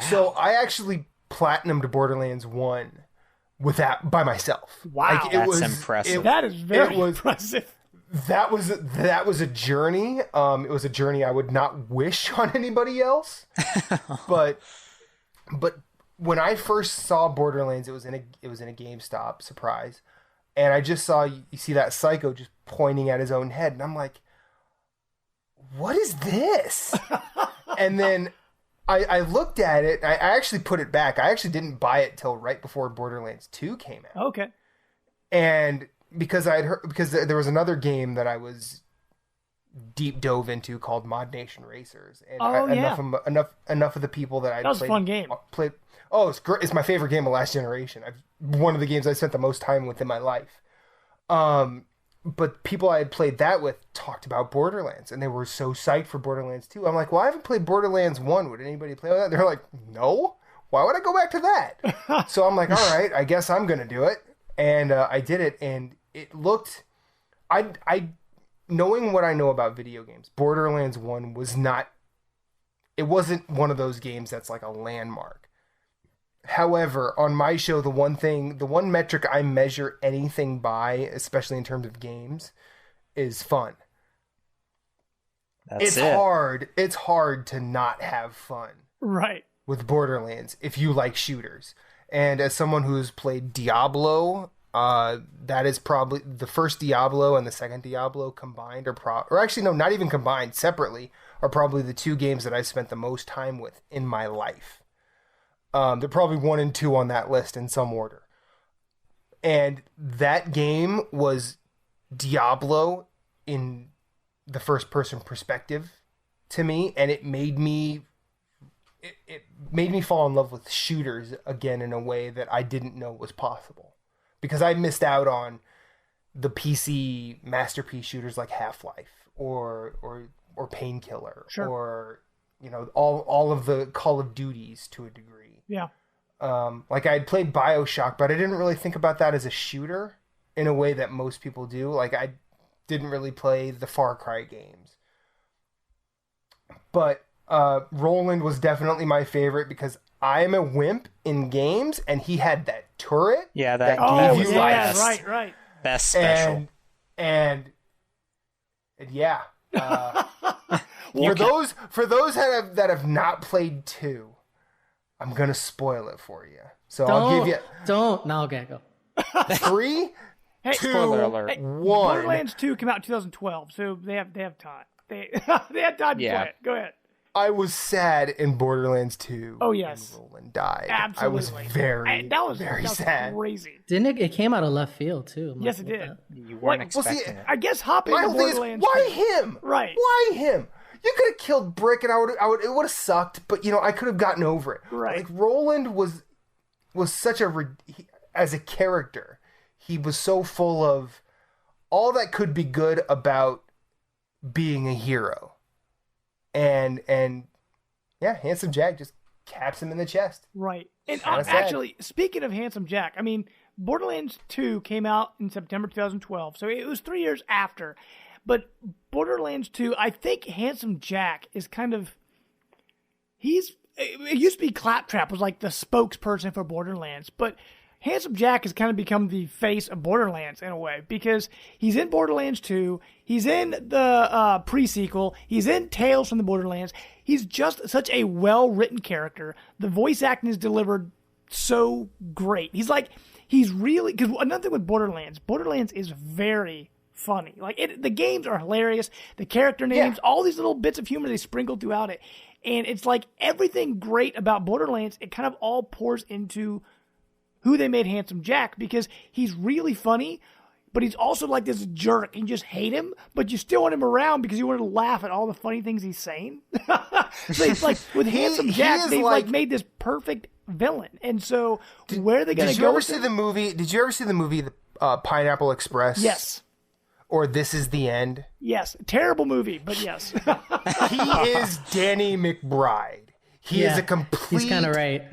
So I actually platinumed Borderlands 1 with that by myself. Wow, like, that's impressive. That is very impressive. That was a journey. It was a journey I would not wish on anybody else. but when I first saw Borderlands, it was in a GameStop, surprise, and I just saw you see that psycho just pointing at his own head, and I'm like, what is this? And then I looked at it. I actually put it back. I actually didn't buy it till right before Borderlands 2 came out. Okay. And because I had heard, because there was another game that I was deep dove into called Mod Nation Racers. And yeah. enough of the people that I That was a fun game. Played. Oh, it's great. It's my favorite game of last generation. One of the games I spent the most time with in my life. But people I had played that with talked about Borderlands, and they were so psyched for Borderlands 2. I'm like, well, I haven't played Borderlands 1. Would anybody play with that? They're like, no. Why would I go back to that? So I'm like, all right, I guess I'm going to do it. And I did it, and it looked... Knowing what I know about video games, Borderlands 1 was not... It wasn't one of those games that's like a landmark. However, on my show, the one metric I measure anything by, especially in terms of games, is fun. It's hard to not have fun. Right. With Borderlands, if you like shooters. And as someone who's played Diablo, that is probably the first Diablo and the second Diablo combined or actually no, not even combined, separately, are probably the two games that I spent the most time with in my life. They're probably 1 and 2 on that list in some order. And that game was Diablo in the first person perspective to me, and it made me fall in love with shooters again in a way that I didn't know was possible. Because I missed out on the PC masterpiece shooters like Half-Life or Painkiller, sure. or all of the Call of Duties to a degree. Yeah. Like I had played BioShock, but I didn't really think about that as a shooter in a way that most people do. Like I didn't really play the Far Cry games. But Roland was definitely my favorite because I'm a wimp in games, and he had that turret. Yeah, gave you right. Best special. And yeah. For those that have not played 2, I'm gonna spoil it for you. So I'll give you. Don't. No, okay, go. 3, Hey, 2, spoiler alert. 1. Borderlands 2 came out in 2012, so they have time. They had time to play it. Go ahead. I was sad in Borderlands 2. Oh yes, when Roland died. Absolutely. I was very sad. Crazy. Didn't it came out of left field too? Yes, it did. You weren't expecting it. I guess hopping into Borderlands. Why him? Right. Why him? You could have killed Brick, and it would have sucked. But I could have gotten over it. Right. Like Roland was such as a character, he was so full of all that could be good about being a hero. And yeah, Handsome Jack just caps him in the chest. Right. And actually, speaking of Handsome Jack, I mean, Borderlands 2 came out in September 2012, so it was 3 years after. But Borderlands 2, I think Handsome Jack is kind of... it used to be Claptrap was like the spokesperson for Borderlands, but Handsome Jack has kind of become the face of Borderlands in a way, because he's in Borderlands 2, he's in the pre-sequel, he's in Tales from the Borderlands. He's just such a well-written character. The voice acting is delivered so great. He's really... Because another thing with Borderlands is very funny. Like, the games are hilarious. The character names, all these little bits of humor they sprinkled throughout it. And it's like everything great about Borderlands, it kind of all pours into who they made Handsome Jack, because he's really funny, but he's also like this jerk. You just hate him, but you still want him around because you want to laugh at all the funny things he's saying. So it's like with Handsome Jack, they've like made this perfect villain. And so where are they going to go? Did you ever see the movie Pineapple Express? Yes. Or This Is the End? Yes. Terrible movie, but yes. He is Danny McBride. He is a complete... He's kind of right.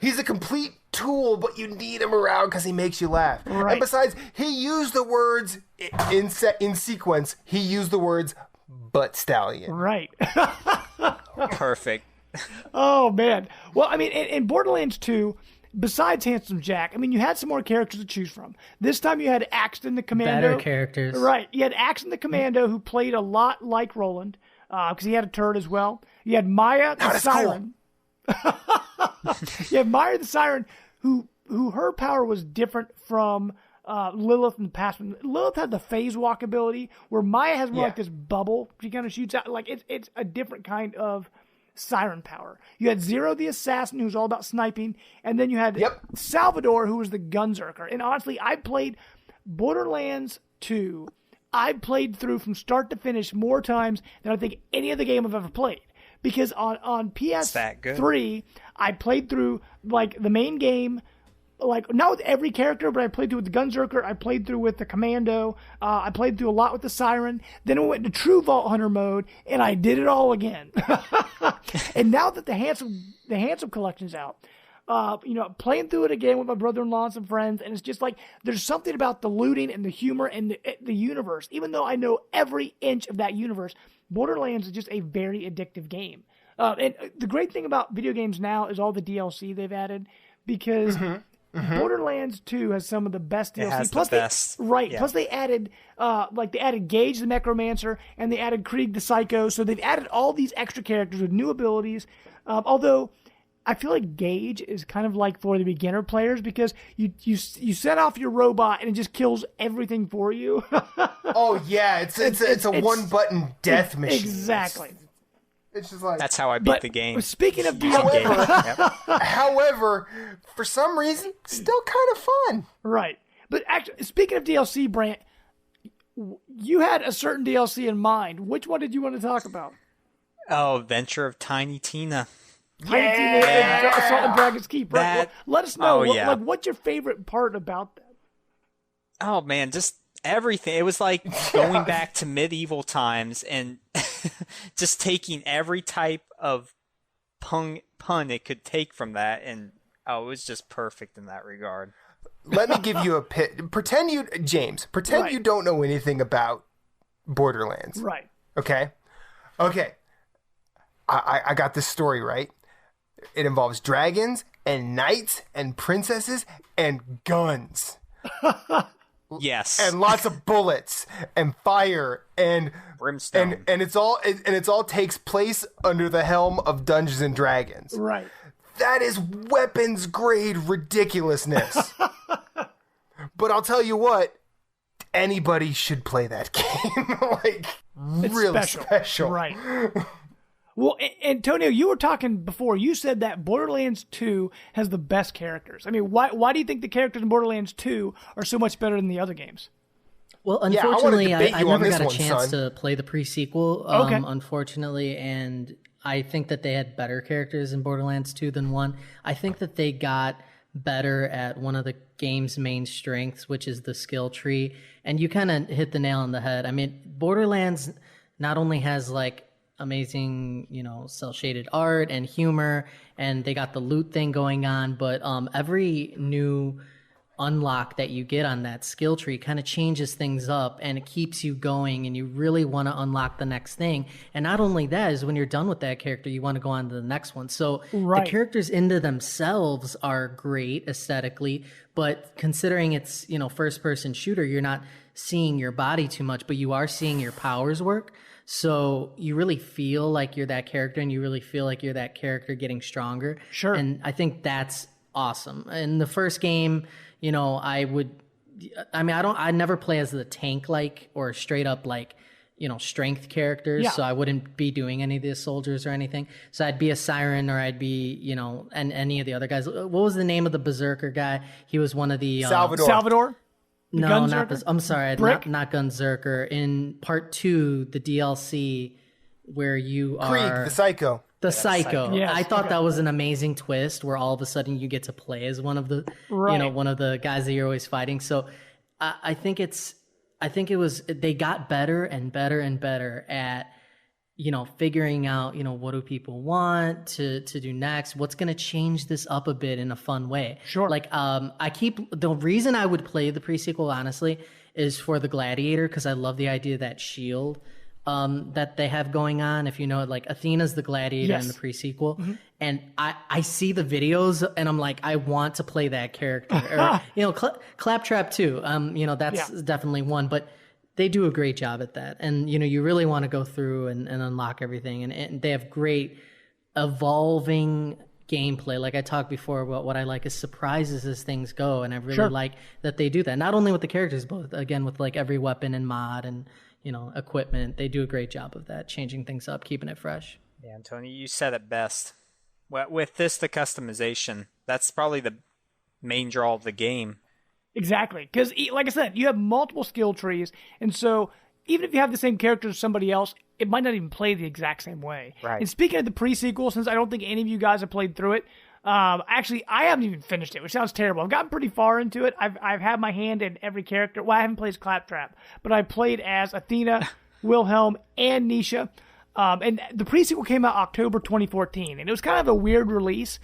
He's a complete tool, but you need him around because he makes you laugh. Right. And besides, he used the words in sequence. He used the words "butt stallion." Right. Perfect. Oh man. Well, I mean, in Borderlands 2, besides Handsome Jack, I mean, you had some more characters to choose from. This time you had Axton the Commando. Better characters. Right. You had Axton the Commando, who played a lot like Roland, because he had a turret as well. You had Maya the Siren. You have Maya the Siren, who her power was different from Lilith in the past. Lilith had the phase walk ability, where Maya has more like this bubble. She kind of shoots out. Like it's a different kind of siren power. You had Zero the Assassin, who's all about sniping, and then you had Salvador, who was the gunzerker. And honestly, I played Borderlands 2. I've played through from start to finish more times than I think any other game I've ever played. Because on PS3, I played through like the main game, like not with every character, but I played through with the Gunzerker, I played through with the Commando, I played through a lot with the Siren. Then we went to True Vault Hunter mode, and I did it all again. And now that the Handsome Collection's out, playing through it again with my brother-in-law and some friends, and it's just like there's something about the looting and the humor and the universe. Even though I know every inch of that universe, Borderlands is just a very addictive game. And the great thing about video games now is all the DLC they've added, because Borderlands 2 has some of the best DLC. It has Plus the best. Right. Yeah. Plus they added Gage the Necromancer, and they added Krieg the Psycho. So they've added all these extra characters with new abilities. Although I feel like Gage is kind of like for the beginner players, because you set off your robot and it just kills everything for you. Oh yeah, it's a one button death machine. Exactly. It's just like That's how I beat the game. Speaking of However, for some reason, still kind of fun. Right. But actually, speaking of DLC, Brant, you had a certain DLC in mind. Which one did you want to talk about? Oh, Adventure of Tiny Tina. Tiny Tina Assault on Dragon's Keep, right? Let us know. What's your favorite part about that? Oh man, just everything. It was like going back to medieval times and just taking every type of pun it could take from that, and it was just perfect in that regard. Let me give you a pretend you don't know anything about Borderlands. Right. Okay. I got this story right. It involves dragons and knights and princesses and guns. Yes. And lots of bullets and fire and brimstone. And it's all takes place under the helm of Dungeons and Dragons. Right. That is weapons grade ridiculousness. But I'll tell you what, anybody should play that game. Like, it's really special. Right. Well, Antonio, you were talking before. You said that Borderlands 2 has the best characters. I mean, why do you think the characters in Borderlands 2 are so much better than the other games? Well, unfortunately, I never got a one, chance son. to play the pre-sequel, Okay. unfortunately, and I think that they had better characters in Borderlands 2 than 1. I think that they got better at one of the game's main strengths, which is the skill tree, and you kind of hit the nail on the head. I mean, Borderlands not only has, like, amazing, cel-shaded art and humor, and they got the loot thing going on, but every new unlock that you get on that skill tree kind of changes things up, and it keeps you going, and you really want to unlock the next thing. And not only that, is when you're done with that character, you want to go on to the next one. So right. The characters into themselves are great aesthetically, but considering it's first person shooter, you're not seeing your body too much, but you are seeing your powers work. So you really feel like you're that character, and you really feel like you're that character getting stronger. Sure. And I think that's awesome. In the first game, I never play as the tank or straight up strength characters. Yeah. So I wouldn't be doing any of the soldiers or anything. So I'd be a Siren, or I'd be, and any of the other guys. What was the name of the Berserker guy? He was one of the Salvador? No, Gunzerker? not this. I'm sorry, not Gunzerker. In part 2, the DLC where you are Krieg, the Psycho. The Psycho. Yes, I thought that was an amazing twist, where all of a sudden you get to play as one of the, one of the guys that you're always fighting. So I think they got better and better and better at, figuring out, what do people want to do next? What's going to change this up a bit in a fun way? Sure. The reason I would play the pre-sequel, honestly, is for the Gladiator, because I love the idea of that shield that they have going on. If you know it, like Athena's the Gladiator in the pre-sequel. Mm-hmm. And I see the videos and I'm like, I want to play that character. Or, Claptrap too. That's definitely one, but they do a great job at that. And, you really want to go through and unlock everything. And they have great evolving gameplay. Like I talked before about what I like is surprises as things go. And I really like that they do that. Not only with the characters, but again, with like every weapon and mod and, equipment. They do a great job of that, changing things up, keeping it fresh. Yeah, Tony, you said it best. With this, the customization, that's probably the main draw of the game. Exactly. Because, like I said, you have multiple skill trees. And so even if you have the same character as somebody else, it might not even play the exact same way. Right. And speaking of the pre-sequel, since I don't think any of you guys have played through it, actually, I haven't even finished it, which sounds terrible. I've gotten pretty far into it. I've had my hand in every character. Well, I haven't played as Claptrap, but I played as Athena, Wilhelm, and Nisha. And the pre-sequel came out October 2014, and it was kind of a weird release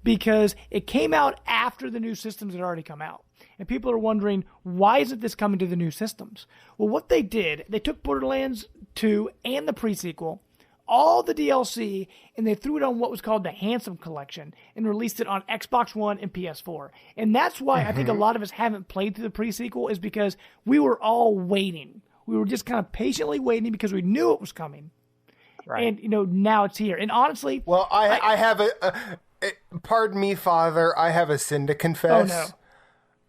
because it came out after the new systems had already come out. And people are wondering, why isn't this coming to the new systems? Well, what they did, they took Borderlands 2 and the pre-sequel, all the DLC, and they threw it on what was called the Handsome Collection and released it on Xbox One and PS4. And that's why I think a lot of us haven't played through the pre-sequel, is because we were all waiting. We were just kind of patiently waiting because we knew it was coming. Right. And, now it's here. And honestly... Well, I have pardon me, Father, I have a sin to confess. Oh, no.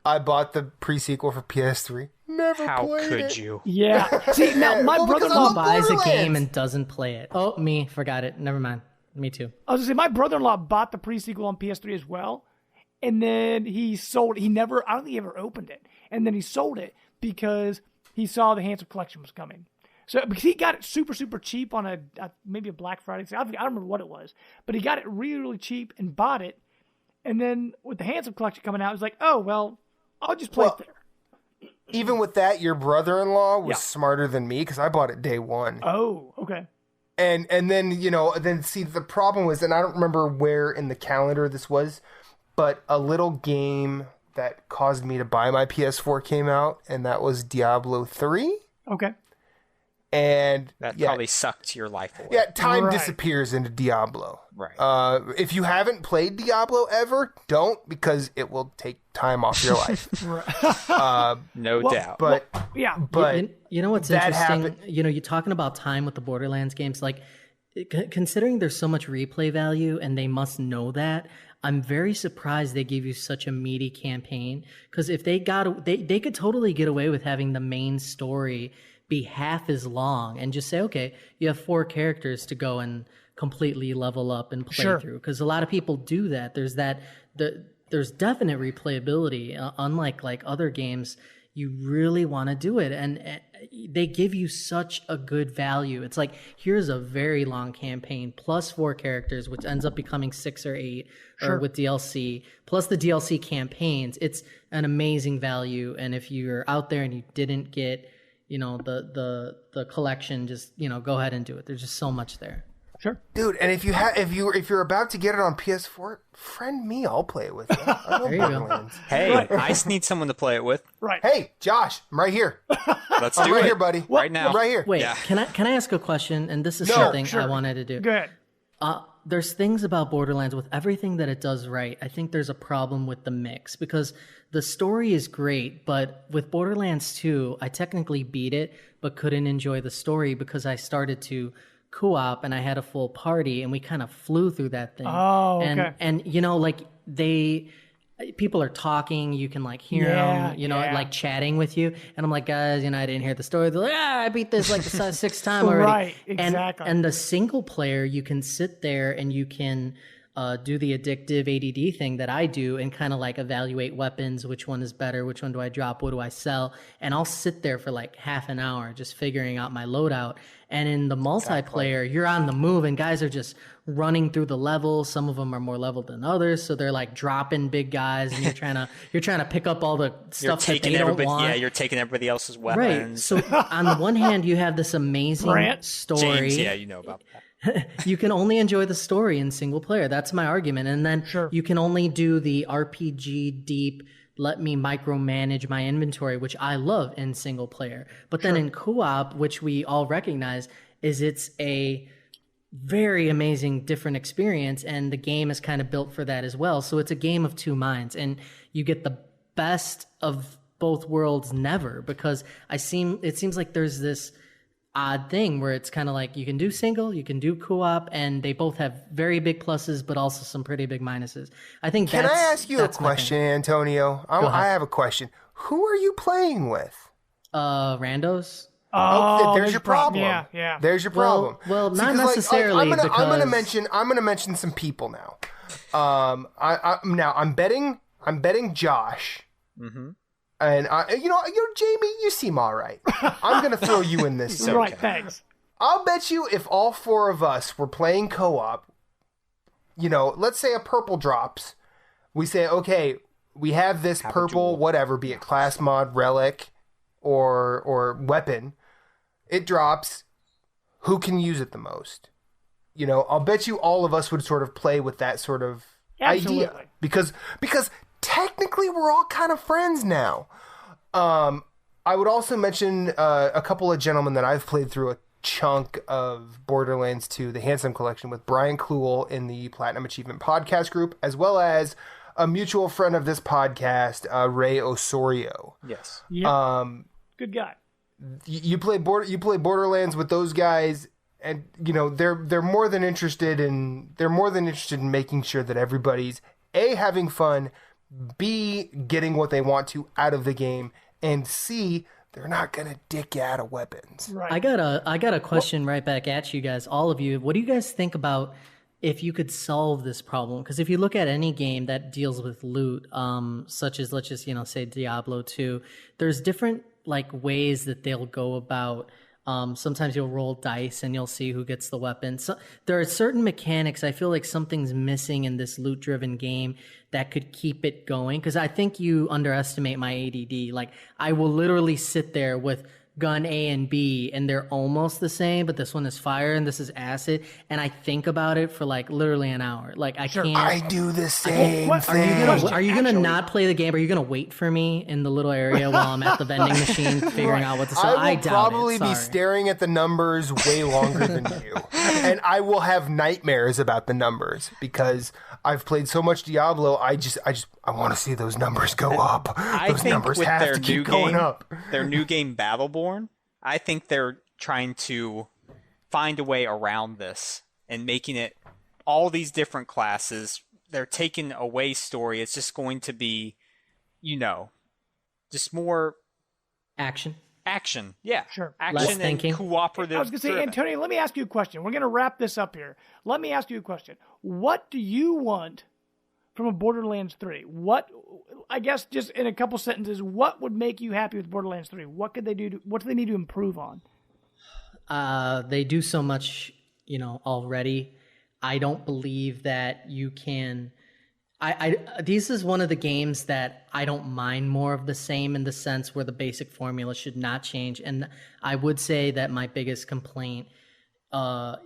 I bought the pre-sequel for PS3. Never How played could it. you? Yeah. See, now, my Well, because I brother-in-law... love Buys a Borderlands. game and doesn't play it. Oh, me. Forgot it. Never mind. Me too. I was going to say, my brother-in-law bought the pre-sequel on PS3 as well, and then he sold it. I don't think he ever opened it. And then he sold it because he saw the Handsome Collection was coming. So, because he got it super, super cheap on maybe a Black Friday sale. I don't remember what it was, but he got it really, really cheap and bought it. And then with the Handsome Collection coming out, it was like, oh, well, I'll just play it there. Even with that, your brother-in-law was Yeah. smarter than me because I bought it day one. Oh, okay. And then, the problem was, and I don't remember where in the calendar this was, but a little game that caused me to buy my PS4 came out, and that was Diablo 3. Okay. And That probably sucked your life away. yeah, time Right. disappears into Diablo. Right. If you haven't played Diablo ever, don't, because it will take time off your life. No doubt. But Yeah. but You know what's that interesting? happened- You're talking about time with the Borderlands games. Like, considering there's so much replay value and they must know that, I'm very surprised they give you such a meaty campaign. Because if they could totally get away with having the main story be half as long and just say, okay, you have 4 characters to go and completely level up and play Sure. through. Because a lot of people do that. There's definite replayability, unlike like other games. You really want to do it, and they give you such a good value. It's like, here's a very long campaign plus 4 characters, which ends up becoming 6 or 8 or with DLC, plus the DLC campaigns. It's an amazing value. And if you're out there and you didn't get the collection, just go ahead and do it. There's just so much there. Sure. dude, and if you're about to get it on PS4, friend me, I'll play it with you. I love There you go. Borderlands. Hey, I just need someone to play it with. Right. Hey, Josh, I'm right here. Let's I'm do right it here, buddy. right now. I'm right here. Wait, Yeah. can I ask a question? And this is No, something sure. I wanted to do. Go ahead. There's things about Borderlands, with everything that it does right, I think there's a problem with the mix, because the story is great, but with Borderlands 2, I technically beat it, but couldn't enjoy the story because I started to co-op and I had a full party and we kind of flew through that thing. Oh, okay. And people are talking, you can like hear Yeah, them, yeah. like chatting with you. And I'm like, guys, I didn't hear the story. They're like, I beat this like the 6th time already. Right, exactly. And the single player, you can sit there and you can do the addictive ADD thing that I do and kind of like evaluate weapons, which one is better, which one do I drop, what do I sell? And I'll sit there for like half an hour just figuring out my loadout. And in the multiplayer, you're on the move and guys are just running through the levels. Some of them are more leveled than others, so they're like dropping big guys, and you're trying to pick up all the You're stuff that taking they don't everybody. want. Yeah, you're taking everybody else's Right. weapons. So on the one hand, you have this amazing Brant? story. James, yeah, you know about that. You can only enjoy the story in single player. That's my argument. And then Sure. you can only do the RPG deep, let me micromanage my inventory, which I love in single player. But then in co-op, which we all recognize, it's a very amazing different experience, and the game is kind of built for that as well. So it's a game of two minds, and you get the best of both worlds never, because it seems like there's this odd thing where it's kind of like you can do single, you can do co-op, and they both have very big pluses but also some pretty big minuses. I think Can I ask you a that's my thing. question, Antonio? I have a question. Who are you playing with? Randos. Oh, there's your problem. Yeah. There's your problem. Well, See, not 'cause, necessarily, I'm gonna because- mention some people now. I'm betting Josh. Mm-hmm. And Jamie, you seem all right. I'm gonna throw you in this. Okay. Right, thanks. I'll bet you if all four of us were playing co-op, let's say a purple drops, we say, okay, we have this purple, whatever, be it class mod, relic, or weapon. It drops. Who can use it the most? I'll bet you all of us would sort of play with that sort of idea. Because technically we're all kind of friends now. I would also mention a couple of gentlemen that I've played through a chunk of Borderlands 2, the Handsome Collection, with Brian Kluhl in the Platinum Achievement podcast group, as well as a mutual friend of this podcast, Ray Osorio. Yes. Yeah. Good guy. You play Borderlands with those guys, and they're more than interested in making sure that everybody's A, having fun, B, getting what they want to out of the game, and C, they're not gonna dick you out of weapons. Right. I got a question right back at you guys, all of you. What do you guys think about if you could solve this problem? Because if you look at any game that deals with loot, such as, let's just say Diablo 2, there's different ways that they'll go about. Sometimes you'll roll dice and you'll see who gets the weapon. So there are certain mechanics I feel like something's missing in this loot-driven game that could keep it going. Because I think you underestimate my ADD. I will literally sit there with gun A and B, and they're almost the same, but this one is fire and this is acid, and I think about it for literally an hour. I can't. I do the same thing. Are you gonna not play the game? Are you gonna wait for me in the little area while I'm at the vending machine figuring out what to sell? I will doubt probably it. be staring at the numbers way longer than you, and I will have nightmares about the numbers because I've played so much Diablo. I want to see those numbers go up. Those numbers have to keep going up. Their new game, Battleborn, I think they're trying to find a way around this and making it all these different classes. They're taking away story. It's just going to be, just more action. Yeah, sure. Action and cooperative. I was going to say, Antonio, let me ask you a question. We're going to wrap this up here. Let me ask you a question. What do you want from a Borderlands 3? What, I guess, just in a couple sentences, what would make you happy with Borderlands 3? What could they do? What do they need to improve on? They do so much, already. I don't believe that you can. This is one of the games that I don't mind more of the same, in the sense where the basic formula should not change. And I would say that my biggest complaint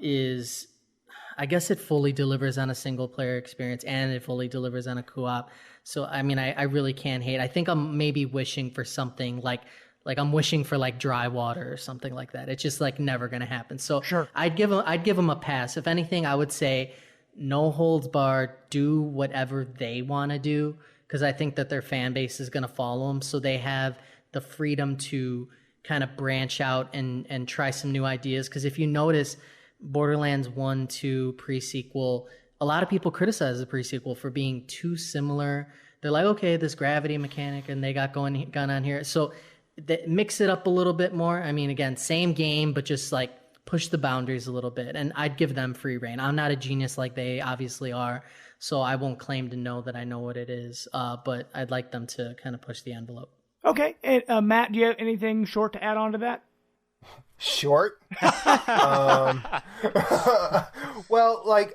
is, I guess, it fully delivers on a single player experience and it fully delivers on a co-op. So, I mean, I really can't hate. I think I'm maybe wishing for something like I'm wishing for dry water or something like that. It's just never going to happen. So sure. I'd give them a pass. If anything, I would say no holds barred, do whatever they want to do, because I think that their fan base is going to follow them. So they have the freedom to kind of branch out and try some new ideas. Because if you notice, Borderlands 1, 2, pre-sequel, a lot of people criticize the pre-sequel for being too similar. They're like, okay, this gravity mechanic and they got going on here. So mix it up a little bit more. I mean, again, same game, but just push the boundaries a little bit. And I'd give them free reign. I'm not a genius like they obviously are, so I won't claim to know that I know what it is. But I'd like them to kind of push the envelope. Okay. And Matt, do you have anything short to add on to that? Short? Well,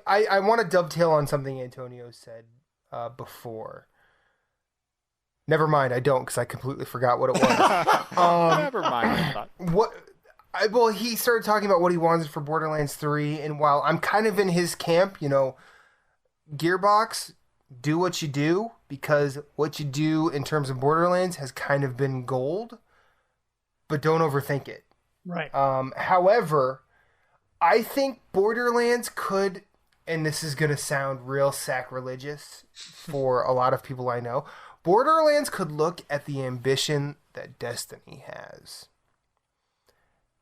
I want to dovetail on something Antonio said before. Never mind, I don't, because I completely forgot what it was. Never mind. Well, he started talking about what he wanted for Borderlands 3, and while I'm kind of in his camp, Gearbox, do what you do, because what you do in terms of Borderlands has kind of been gold, but don't overthink it. Right. However, I think Borderlands could, and this is going to sound real sacrilegious for a lot of people I know, Borderlands could look at the ambition that Destiny has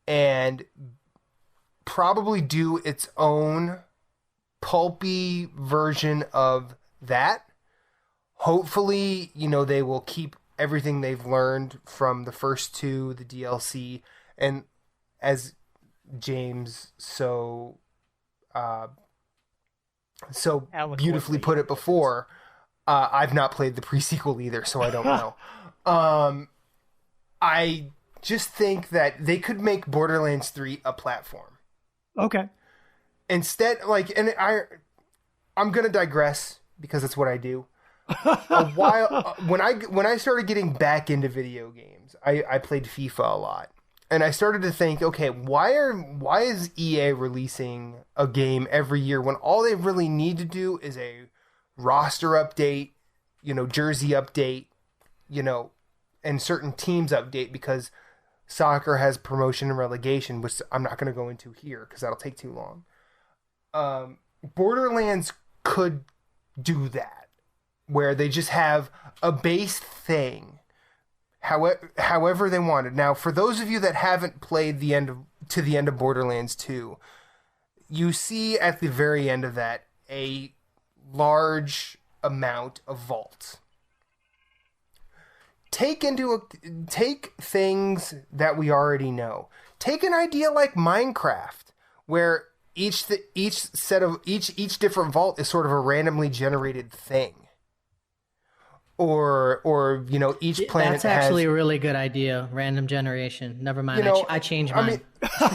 and probably do its own pulpy version of that. Hopefully, they will keep everything they've learned from the first two, the DLC, and as James so beautifully put it before, I've not played the pre-sequel either, so I don't know. I just think that they could make Borderlands 3 a platform. Okay. Instead, I'm gonna digress because that's what I do. When I started getting back into video games, I played FIFA a lot, and I started to think, okay, why is EA releasing a game every year when all they really need to do is a roster update, jersey update, and certain teams update, because soccer has promotion and relegation, which I'm not going to go into here because that'll take too long. Borderlands could do that, where they just have a base thing, however they wanted. Now, for those of you that haven't played to the end of Borderlands 2, you see at the very end of that a large amount of vaults. Take things that we already know. Take an idea like Minecraft, where each different vault is sort of a randomly generated thing. Or each planet That's actually a really good idea. Random generation. Never mind. I changed mine.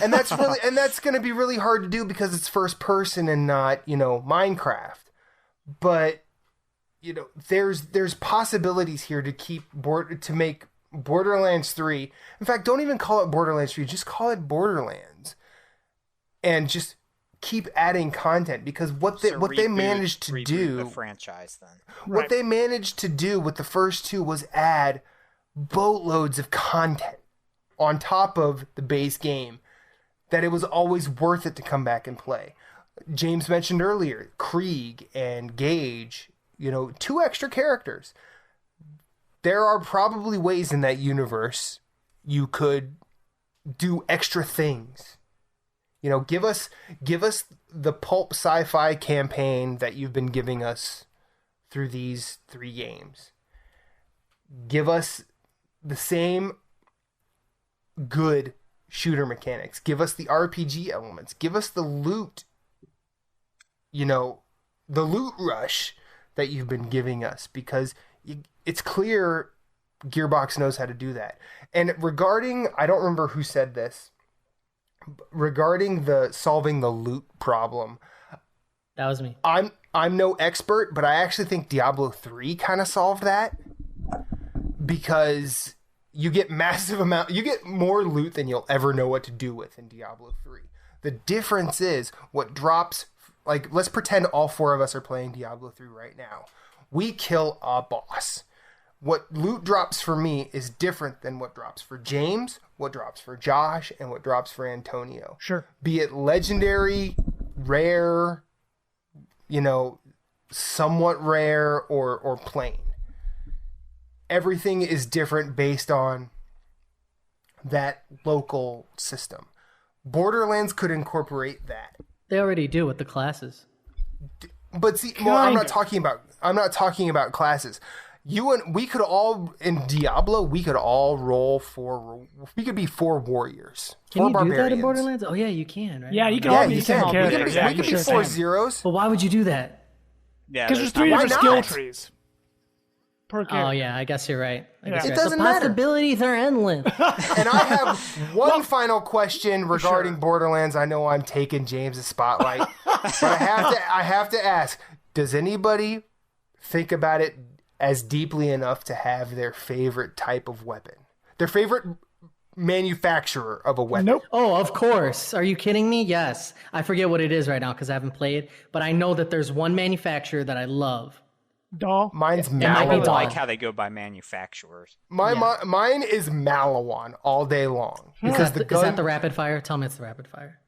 And that's going to be really hard to do because it's first person and not, Minecraft. But there's possibilities here to make Borderlands 3. In fact, don't even call it Borderlands 3. Just call it Borderlands, and just keep adding content, because what they managed to do, the franchise then. What they managed to do with the first two was add boatloads of content on top of the base game, that it was always worth it to come back and play. James mentioned earlier Krieg and Gage, 2 extra characters. There are probably ways in that universe you could do extra things. Give us the pulp sci-fi campaign that you've been giving us through these 3 games. Give us the same good shooter mechanics. Give us the RPG elements. Give us the loot, the loot rush that you've been giving us, because it's clear Gearbox knows how to do that. And regarding, I don't remember who said this, regarding the solving the loot problem, that was me. I'm no expert, but I actually think Diablo 3 kind of solved that, because you get you get more loot than you'll ever know what to do with in Diablo 3. The difference is what drops, let's pretend all 4 of us are playing Diablo 3 right now. We kill a boss. What loot drops for me is different than what drops for James, what drops for Josh, and what drops for Antonio. Sure. Be it legendary, rare, somewhat rare, or plain. Everything is different based on that local system. Borderlands could incorporate that. They already do with the classes. But see, I'm not talking about classes. We could all, in Diablo, we could be 4 warriors. Can 4 you barbarians. do that in Borderlands? Oh yeah, you can, right? Yeah, you can all be you the same can. characters. We could be 4 zeros. But why would you do that? Yeah, Because there's 3 different not? skill trees per character. Oh yeah, I guess you're right. It doesn't the matter. possibilities are endless. And I have one final question regarding Borderlands. I know I'm taking James' spotlight, but I have to ask: does anybody think about it as deeply enough to have their favorite type of weapon, their favorite manufacturer of a weapon? Nope. Oh, of course. Are you kidding me? Yes. I forget what it is right now because I haven't played, but I know that there's one manufacturer that I love. Doll. Mine's might be I Malawan. Dawn. like how they go by manufacturers. Mine is Malawan all day long, because the gun. Is that the rapid fire? Tell me it's the rapid fire.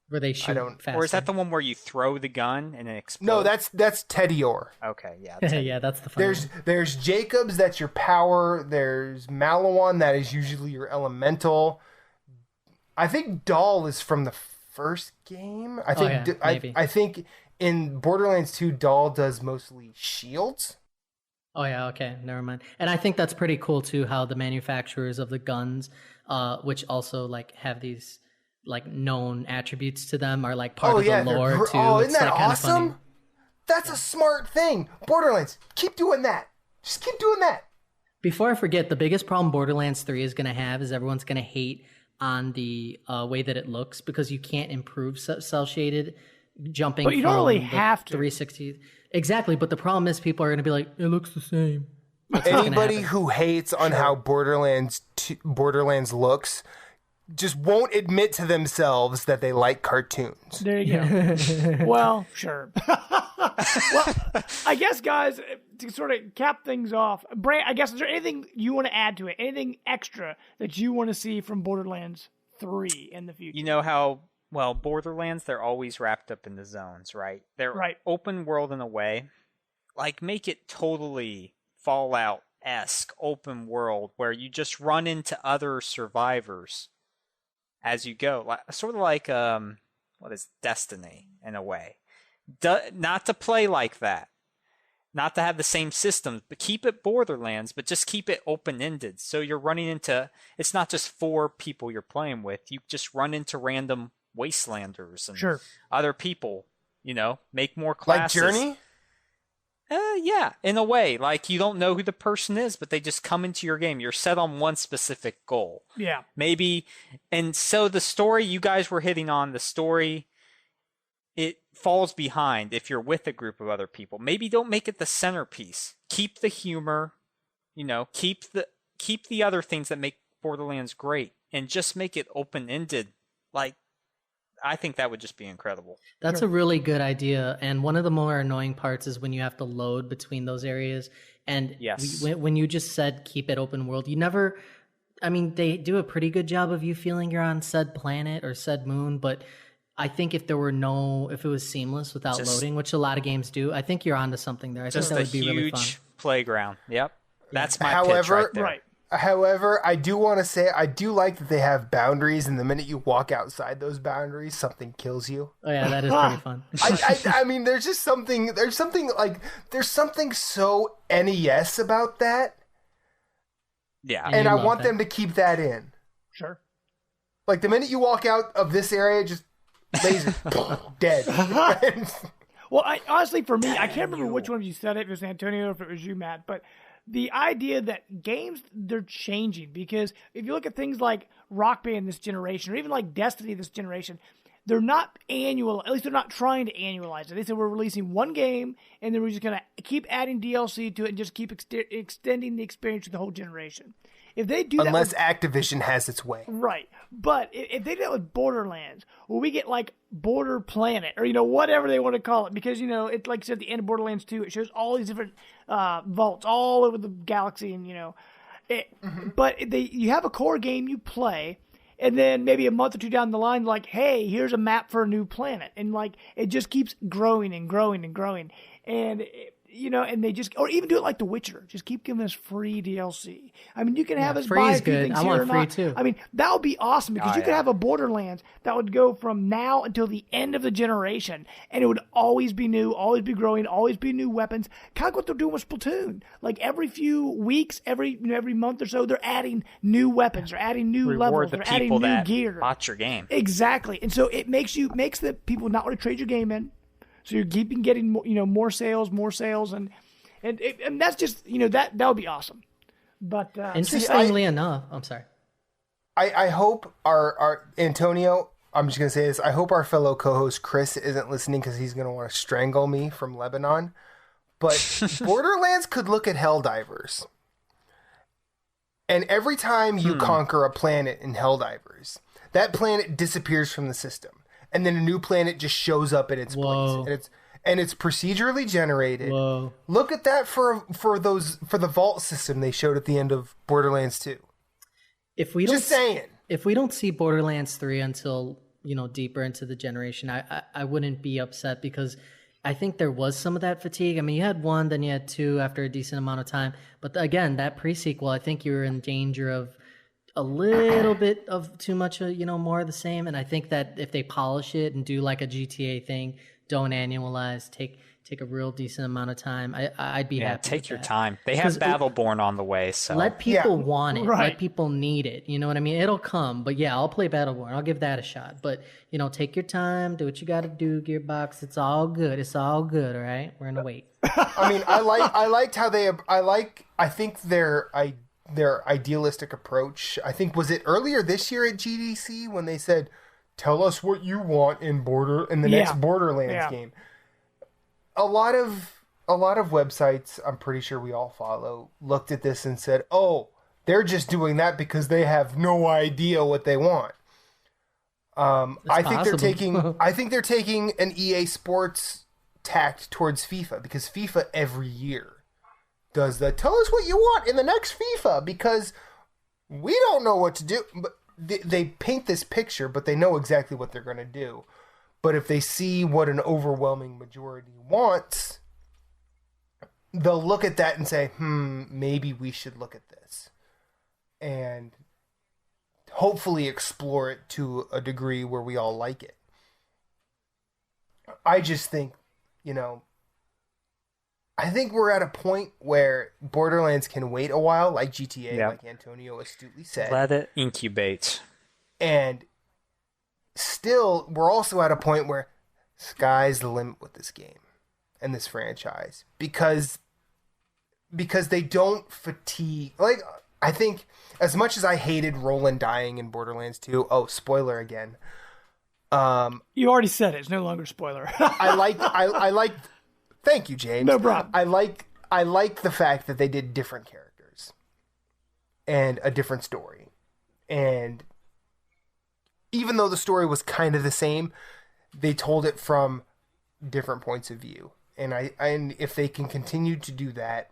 Where they shoot faster. Or is that the one where you throw the gun and it explodes? No, that's Teddy Orr. Okay, yeah. yeah, that's the fun. There's Jacobs, that's your power. There's Malawan, that is usually your elemental. I think Dahl is from the first game. I think maybe. I think in Borderlands 2, Dahl does mostly shields. Oh yeah, okay, never mind. And I think that's pretty cool too, how the manufacturers of the guns, which also have these known attributes to them, are part of the lore too. Oh, It's, isn't that kinda funny. awesome? That's a smart thing. Borderlands, keep doing that. Just keep doing that. Before I forget, the biggest problem Borderlands 3 is going to have is everyone's going to hate on the way that it looks because you can't improve cell shaded jumping. But you don't really have to. 360. Exactly, but the problem is people are going to be like, it looks the same. Anybody who hates on how Borderlands looks just won't admit to themselves that they like cartoons. There you go. Well, sure. Well, I guess, guys, to sort of cap things off, Brant, I guess, is there anything you want to add to it? Anything extra that you want to see from Borderlands 3 in the future? You know how, well, Borderlands, they're always wrapped up in the zones, right? They're open world in a way. Like, make it totally Fallout-esque open world where you just run into other survivors as you go. Sort of like, what is Destiny, in a way. Not to play like that. Not to have the same systems, but keep it Borderlands, but just keep it open-ended. So you're running into, it's not just 4 people you're playing with. You just run into random wastelanders and other people, make more classes. Like Journey? Yeah, in a way. Like, you don't know who the person is, but they just come into your game. You're set on one specific goal. Yeah. Maybe, and so the story you guys were hitting on, the story, it falls behind if you're with a group of other people. Maybe don't make it the centerpiece. Keep the humor, keep the other things that make Borderlands great, and just make it open-ended. Like, I think that would just be incredible. That's a really good idea. And one of the more annoying parts is when you have to load between those areas. And when you just said keep it open world, you never, I mean, they do a pretty good job of you feeling you're on said planet or said moon. But I think if it was seamless without loading, which a lot of games do, I think you're onto something there. I think that would be really fun. Just a huge playground. Yep. That's my pitch right there. However, I do want to say I do like that they have boundaries, and the minute you walk outside those boundaries, something kills you. Oh yeah, that is pretty fun. I mean, there's something so NES about that. Yeah, and I want them to keep that in. Sure. Like the minute you walk out of this area, just laser dead. Well, honestly, for me, I can't remember which one of you said it. If it was Antonio or if it was you, Matt, but the idea that games, they're changing, because if you look at things like Rock Band this generation, or even like Destiny this generation, they're not annual. At least they're not trying to annualize it. They said we're releasing one game, and then we're just going to keep adding DLC to it and just keep extending the experience to the whole generation. If they do that, unless Activision has its way, right? But if they do that with Borderlands, where we get like Border Planet, or whatever they want to call it, because it's like you said at the end of Borderlands 2, it shows all these different vaults all over the galaxy, and but you have a core game you play, and then maybe a month or two down the line, like, hey, here's a map for a new planet, and like it just keeps growing and growing and growing, and and they just, or even do it like The Witcher. Just keep giving us free DLC. I mean, you can have us buy a few things here or not. I want free too. I mean, that would be awesome, because you could have a Borderlands that would go from now until the end of the generation, and it would always be new, always be growing, always be new weapons. Kind of what they're doing with Splatoon. Like every few weeks, every month or so, they're adding new weapons, they're adding new levels, they're adding new gear. Bought your game. Exactly, and so it makes the people not want to trade your game in. So you're keeping getting more sales, and that's just that would be awesome. But interestingly enough, I'm sorry. I hope our Antonio. I'm just gonna say this. I hope our fellow co-host Chris isn't listening, because he's gonna want to strangle me from Lebanon. But Borderlands could look at Helldivers, and every time you conquer a planet in Helldivers, that planet disappears from the system. And then a new planet just shows up in its place, and it's procedurally generated. Whoa. Look at that for the vault system they showed at the end of Borderlands 2. If we don't see Borderlands 3 until deeper into the generation, I wouldn't be upset, because I think there was some of that fatigue. I mean, you had 1, then you had 2 after a decent amount of time, but again, that pre-sequel, I think you were in danger of a little bit of too much, more of the same. And I think that if they polish it and do like a GTA thing, don't annualize, take a real decent amount of time, I'd be happy. Take with your that. time. They have Battleborn on the way, so let people want it. Right. Let people need it. You know what I mean? It'll come. But yeah, I'll play Battleborn. I'll give that a shot. But take your time. Do what you got to do. Gearbox. It's all good. It's all good. All right. We're gonna wait. I mean, I liked how I think their idealistic approach. I think was it earlier this year at GDC when they said, "Tell us what you want in the next Borderlands game." A lot of websites, I'm pretty sure we all follow, looked at this and said, "Oh, they're just doing that because they have no idea what they want." I think they're taking an EA Sports tact towards FIFA, because FIFA every year does the tell us what you want in the next FIFA, because we don't know what to do. But they paint this picture, but they know exactly what they're going to do. But if they see what an overwhelming majority wants, they'll look at that and say, maybe we should look at this. And hopefully explore it to a degree where we all like it. I just think, I think we're at a point where Borderlands can wait a while, like GTA, like Antonio astutely said. Let it incubate. And still, we're also at a point where sky's the limit with this game and this franchise. Because they don't fatigue. Like, I think, as much as I hated Roland dying in Borderlands 2, spoiler again. You already said it. It's no longer a spoiler. I like. Thank you, James. No problem. I like the fact that they did different characters and a different story, and even though the story was kind of the same, they told it from different points of view. And if they can continue to do that,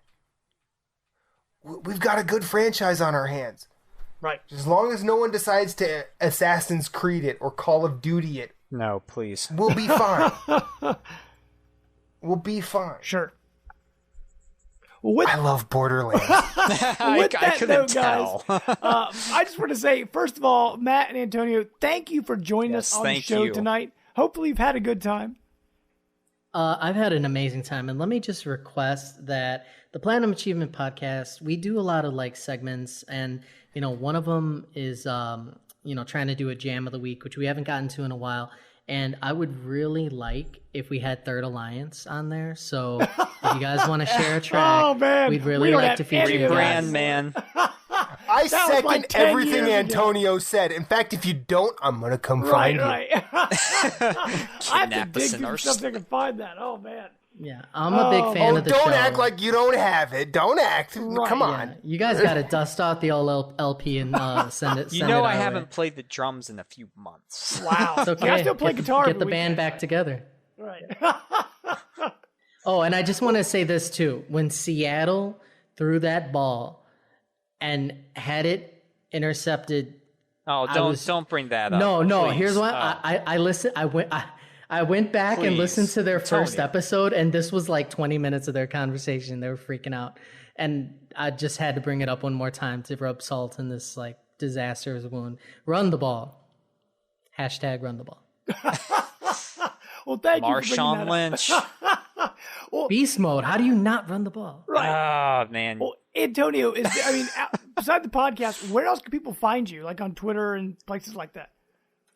we've got a good franchise on our hands. Right. As long as no one decides to Assassin's Creed it or Call of Duty it. No, please. We'll be fine. We'll be fine. Sure. Well, I love Borderlands. I couldn't tell. I just want to say, first of all, Matt and Antonio, thank you for joining us on the show tonight. Hopefully you've had a good time. I've had an amazing time. And let me just request that the Platinum Achievement Podcast, we do a lot of segments. And, one of them is, trying to do a jam of the week, which we haven't gotten to in a while. And I would really like if we had Third Alliance on there. So if you guys want to share a track, we'd really like to feature you guys. Man. I second everything Antonio said. In fact, if you don't, I'm going to come find you. I have to dig through stuff so I can find that. Oh, man. Yeah, I'm a big fan of the show. Don't act like you don't have it. Don't act. Right, come on. Yeah. You guys got to dust out the old LP and send it. I haven't played the drums in a few months. Wow. It's okay. I still play guitar. Get the band back together. Right. Oh, and I just want to say this too. When Seattle threw that ball and had it intercepted. Oh, don't bring that up. No. Please. Here's what I listened. I went back and listened to their first episode, and this was 20 minutes of their conversation. They were freaking out. And I just had to bring it up one more time to rub salt in this disastrous wound. Run the ball. # run the ball. Well, thank you Marshawn Lynch. Well, Beast mode. How do you not run the ball? Right. Oh, man. Well, Antonio, beside the podcast, where else can people find you? On Twitter and places like that?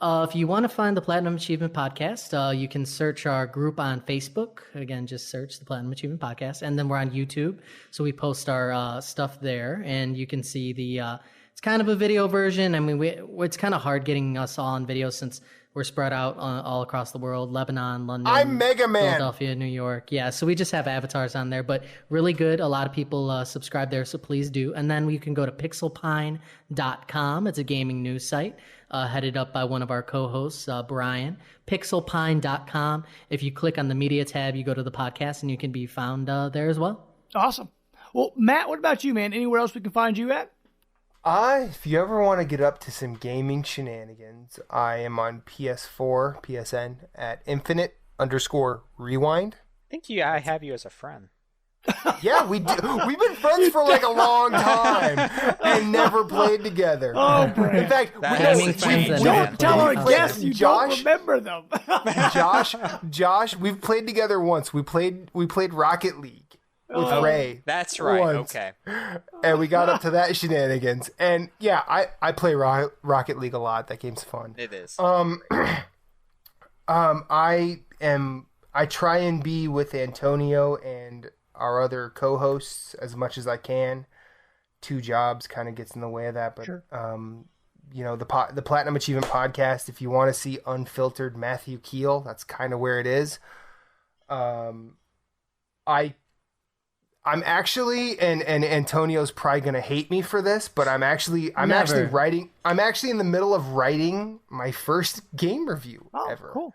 If you want to find the Platinum Achievement Podcast, you can search our group on Facebook. Again, just search the Platinum Achievement Podcast. And then we're on YouTube. So we post our stuff there. And you can see it's kind of a video version. I mean, it's kind of hard getting us all on video since we're spread out all across the world. Lebanon, London, I'm Mega Man. Philadelphia, New York. Yeah, so we just have avatars on there. But really good. A lot of people subscribe there, so please do. And then you can go to pixelpine.com. It's a gaming news site. Headed up by one of our co-hosts, Brian. Pixelpine.com. If you click on the media tab, you go to the podcast, and you can be found there as well. Awesome. Well, Matt, what about you, man? Anywhere else we can find you at? If you ever want to get up to some gaming shenanigans, I am on PS4, PSN, at infinite_rewind. I think I have you as a friend. Yeah, we've been friends for like a long time and never played together. Oh, Brant. In fact, Gaming friends that never Don't tell our played. guests you don't remember them. Josh, we've played together once. We played Rocket League with Ray. That's right. Once. Okay. And we got up to that shenanigans. And yeah, I play Rocket League a lot. That game's fun. It is. I try and be with Antonio and our other co-hosts as much as I can. 2 jobs kind of gets in the way of that, but Sure. You know, the Platinum Achievement Podcast, if you want to see unfiltered Matthew Keel, that's kind of where it is. I'm actually, and Antonio's probably gonna hate me for this, but I'm actually in the middle of writing my first game review ever. Cool.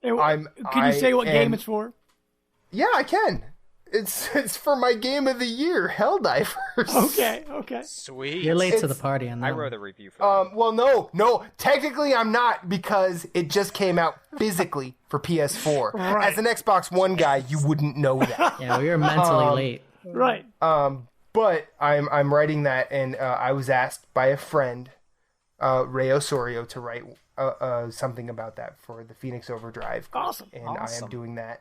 Can Can you say what game it's for? Yeah, I can. It's for my game of the year, Helldivers. Okay. Sweet. You're late to the party on that. I wrote a review for that. Well, no. Technically, I'm not because it just came out physically for PS4. Right. As an Xbox One guy, you wouldn't know that. Yeah, well, you're mentally late. Right. But I'm writing that, and I was asked by a friend, Ray Osorio, to write something about that for the Phoenix Overdrive. Awesome. And I am doing that.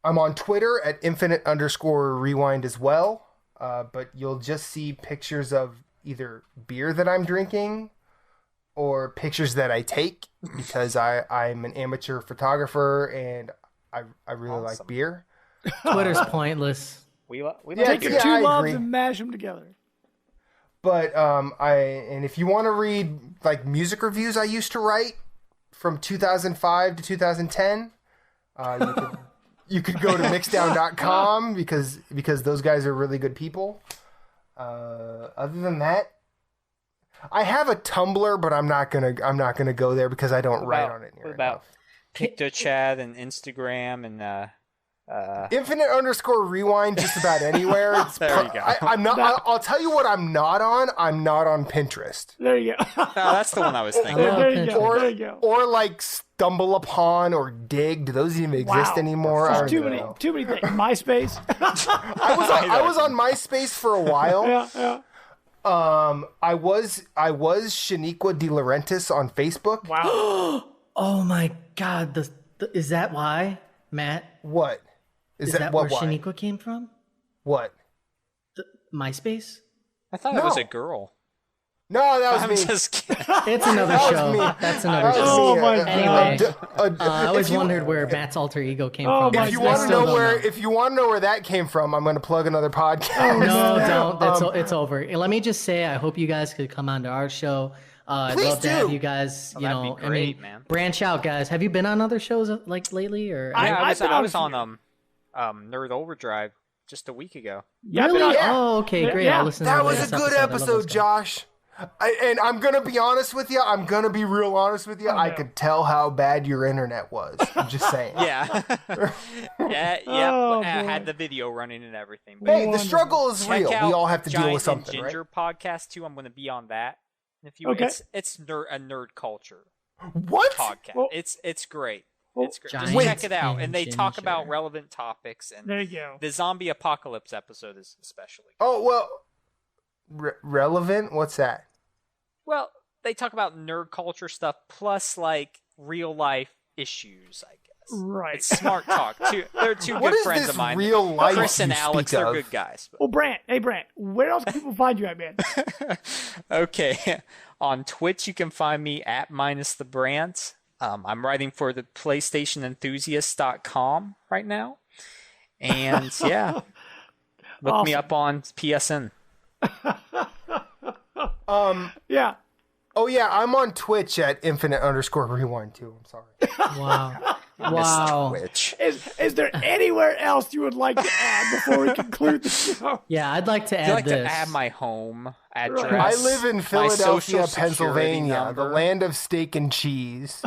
I'm on Twitter at @infinite_rewind as well. But you'll just see pictures of either beer that I'm drinking or pictures that I take because I'm an amateur photographer and I really like beer. Twitter's pointless. We Take your 2 I loves agree. and mash them together. But and if you want to read like music reviews I used to write from 2005 to 2010, you could go to mixdown.com because those guys are really good people. Other than that, I have a Tumblr, but I'm not gonna go there because I don't write on it near What about enough. PictoChat and Instagram and Infinite_rewind just about anywhere. There you go. I'm not. I'll tell you what I'm not on. I'm not on Pinterest. There you go. No, that's the one I was thinking. There you go. Or There you go. or like Stumble Upon or Dig. Do those even exist anymore? I There's don't too know. many things. MySpace. I was on MySpace for a while. Yeah. I was Shaniqua De Laurentiis on Facebook. Wow. Oh my God! Is that why, Matt? What? Is that what? where Why? Shaniqua came from? What? MySpace? I thought it was a girl. No, that was I'm me. just kidding. It's another That was show. me. That's another That show. was Oh me. my God. Anyway, I always if you- wondered where Matt's alter ego came Oh from. my If you I want to still know don't where, if you want to know where that came from, I'm going to plug another podcast. No, don't. It's over. Let me just say, I hope you guys could come on to our show. I'd Please love to have do. you guys. You that'd know, be great, I mean, man. branch out, guys. Have you been on other shows like lately, or? Yeah, I've been I was on on Nerd Overdrive just a week ago. Yeah, I've been Really? on- Oh, okay, great. Yeah. I'll listen to That the was latest a good I love those episode, guys. Josh. And I'm going to be honest with you. I'm going to be real honest with you. I no. could tell how bad your internet was. I'm just saying. Yeah. yeah. Oh, I boy. had the video running and everything. But Hey, the struggle is check real. out We all have to deal Giant with something, and right? Ginger podcast too. I'm going to be on that. If you, Okay. it's a nerd culture What? podcast. Well- it's great. well, It's great. Giant Just check it out, and and they talk Ginger. about relevant topics. And There you go. the zombie apocalypse episode is especially. Oh, well, relevant? What's that? Well, they talk about nerd culture stuff plus like real life issues, I guess. Right. It's smart talk. They're two What good is friends this of mine. real life Chris and you Alex, speak they're of? good guys. Well, Brant. Hey, Brant. Where else can people find you at, man? Okay. On Twitch, you can find me at @_the_brant. I'm writing for the PlayStationenthusiast.com right now. And yeah, look me up on PSN. Yeah. Oh, yeah, I'm on Twitch at @infinite_rewind too. I'm sorry. Wow. Wow. Twitch. Is there anywhere else you would like to add before we conclude the show? Yeah, I'd like to I'd add like this. to add my home address. I live in my social Philadelphia, security Pennsylvania, the number. land of steak and cheese.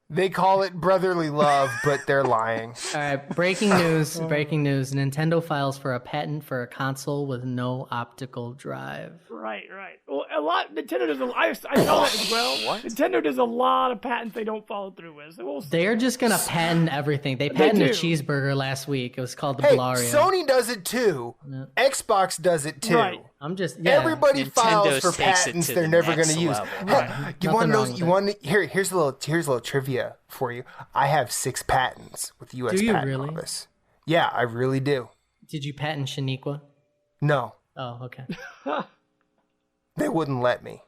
They call it brotherly love, but they're lying. All right, breaking news. Breaking news. Nintendo files for a patent for a console with no optical drive. Right. Well, Nintendo does I saw that as well. What? Nintendo does a lot of patents they don't follow through with. So we'll see. They're just going to patent everything. They patented a do. cheeseburger last week. It was called the Hey, Blario. Sony does it too. Xbox does it too. Right. I'm just, Everybody Nintendo files for takes it patents to they're the never next going to use. level. Right. You Nothing want to know? wrong with You it. want to here's a little trivia for you. I have 6 patents with the U.S. Do you Patent really? Office. Yeah, I really do. Did you patent Shaniqua? No, Oh, okay. they wouldn't let me,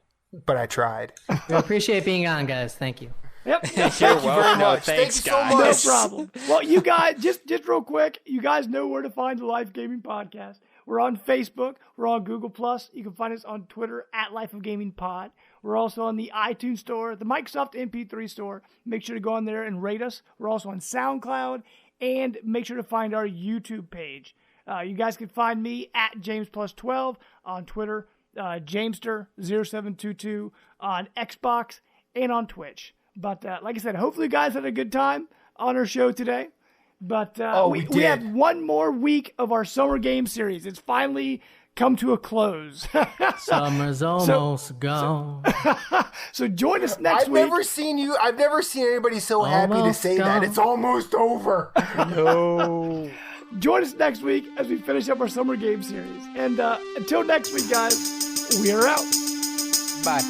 but I tried. We appreciate being on, guys. Thank you. Yep. You're Thank you very welcome. No, much. Thank thanks, you so guys. No much. problem. Well, you guys, just real quick, you guys know where to find the Life Gaming Podcast. We're on Facebook. We're on Google+. You can find us on Twitter at Life of Gaming Pod. We're also on the iTunes Store, the Microsoft MP3 Store. Make sure to go on there and rate us. We're also on SoundCloud. And make sure to find our YouTube page. You guys can find me at JamesPlus12 on Twitter, Jamester0722 on Xbox, and on Twitch. But like I said, hopefully you guys had a good time on our show today. But we we have did. one more week of our summer game series. It's finally come to a close. Summer's almost gone. So join us next I've week. never seen anybody so happy to Almost say that. gone. It's almost over. No. Join us next week as we finish up our summer game series. And until next week, guys, we are out. Bye.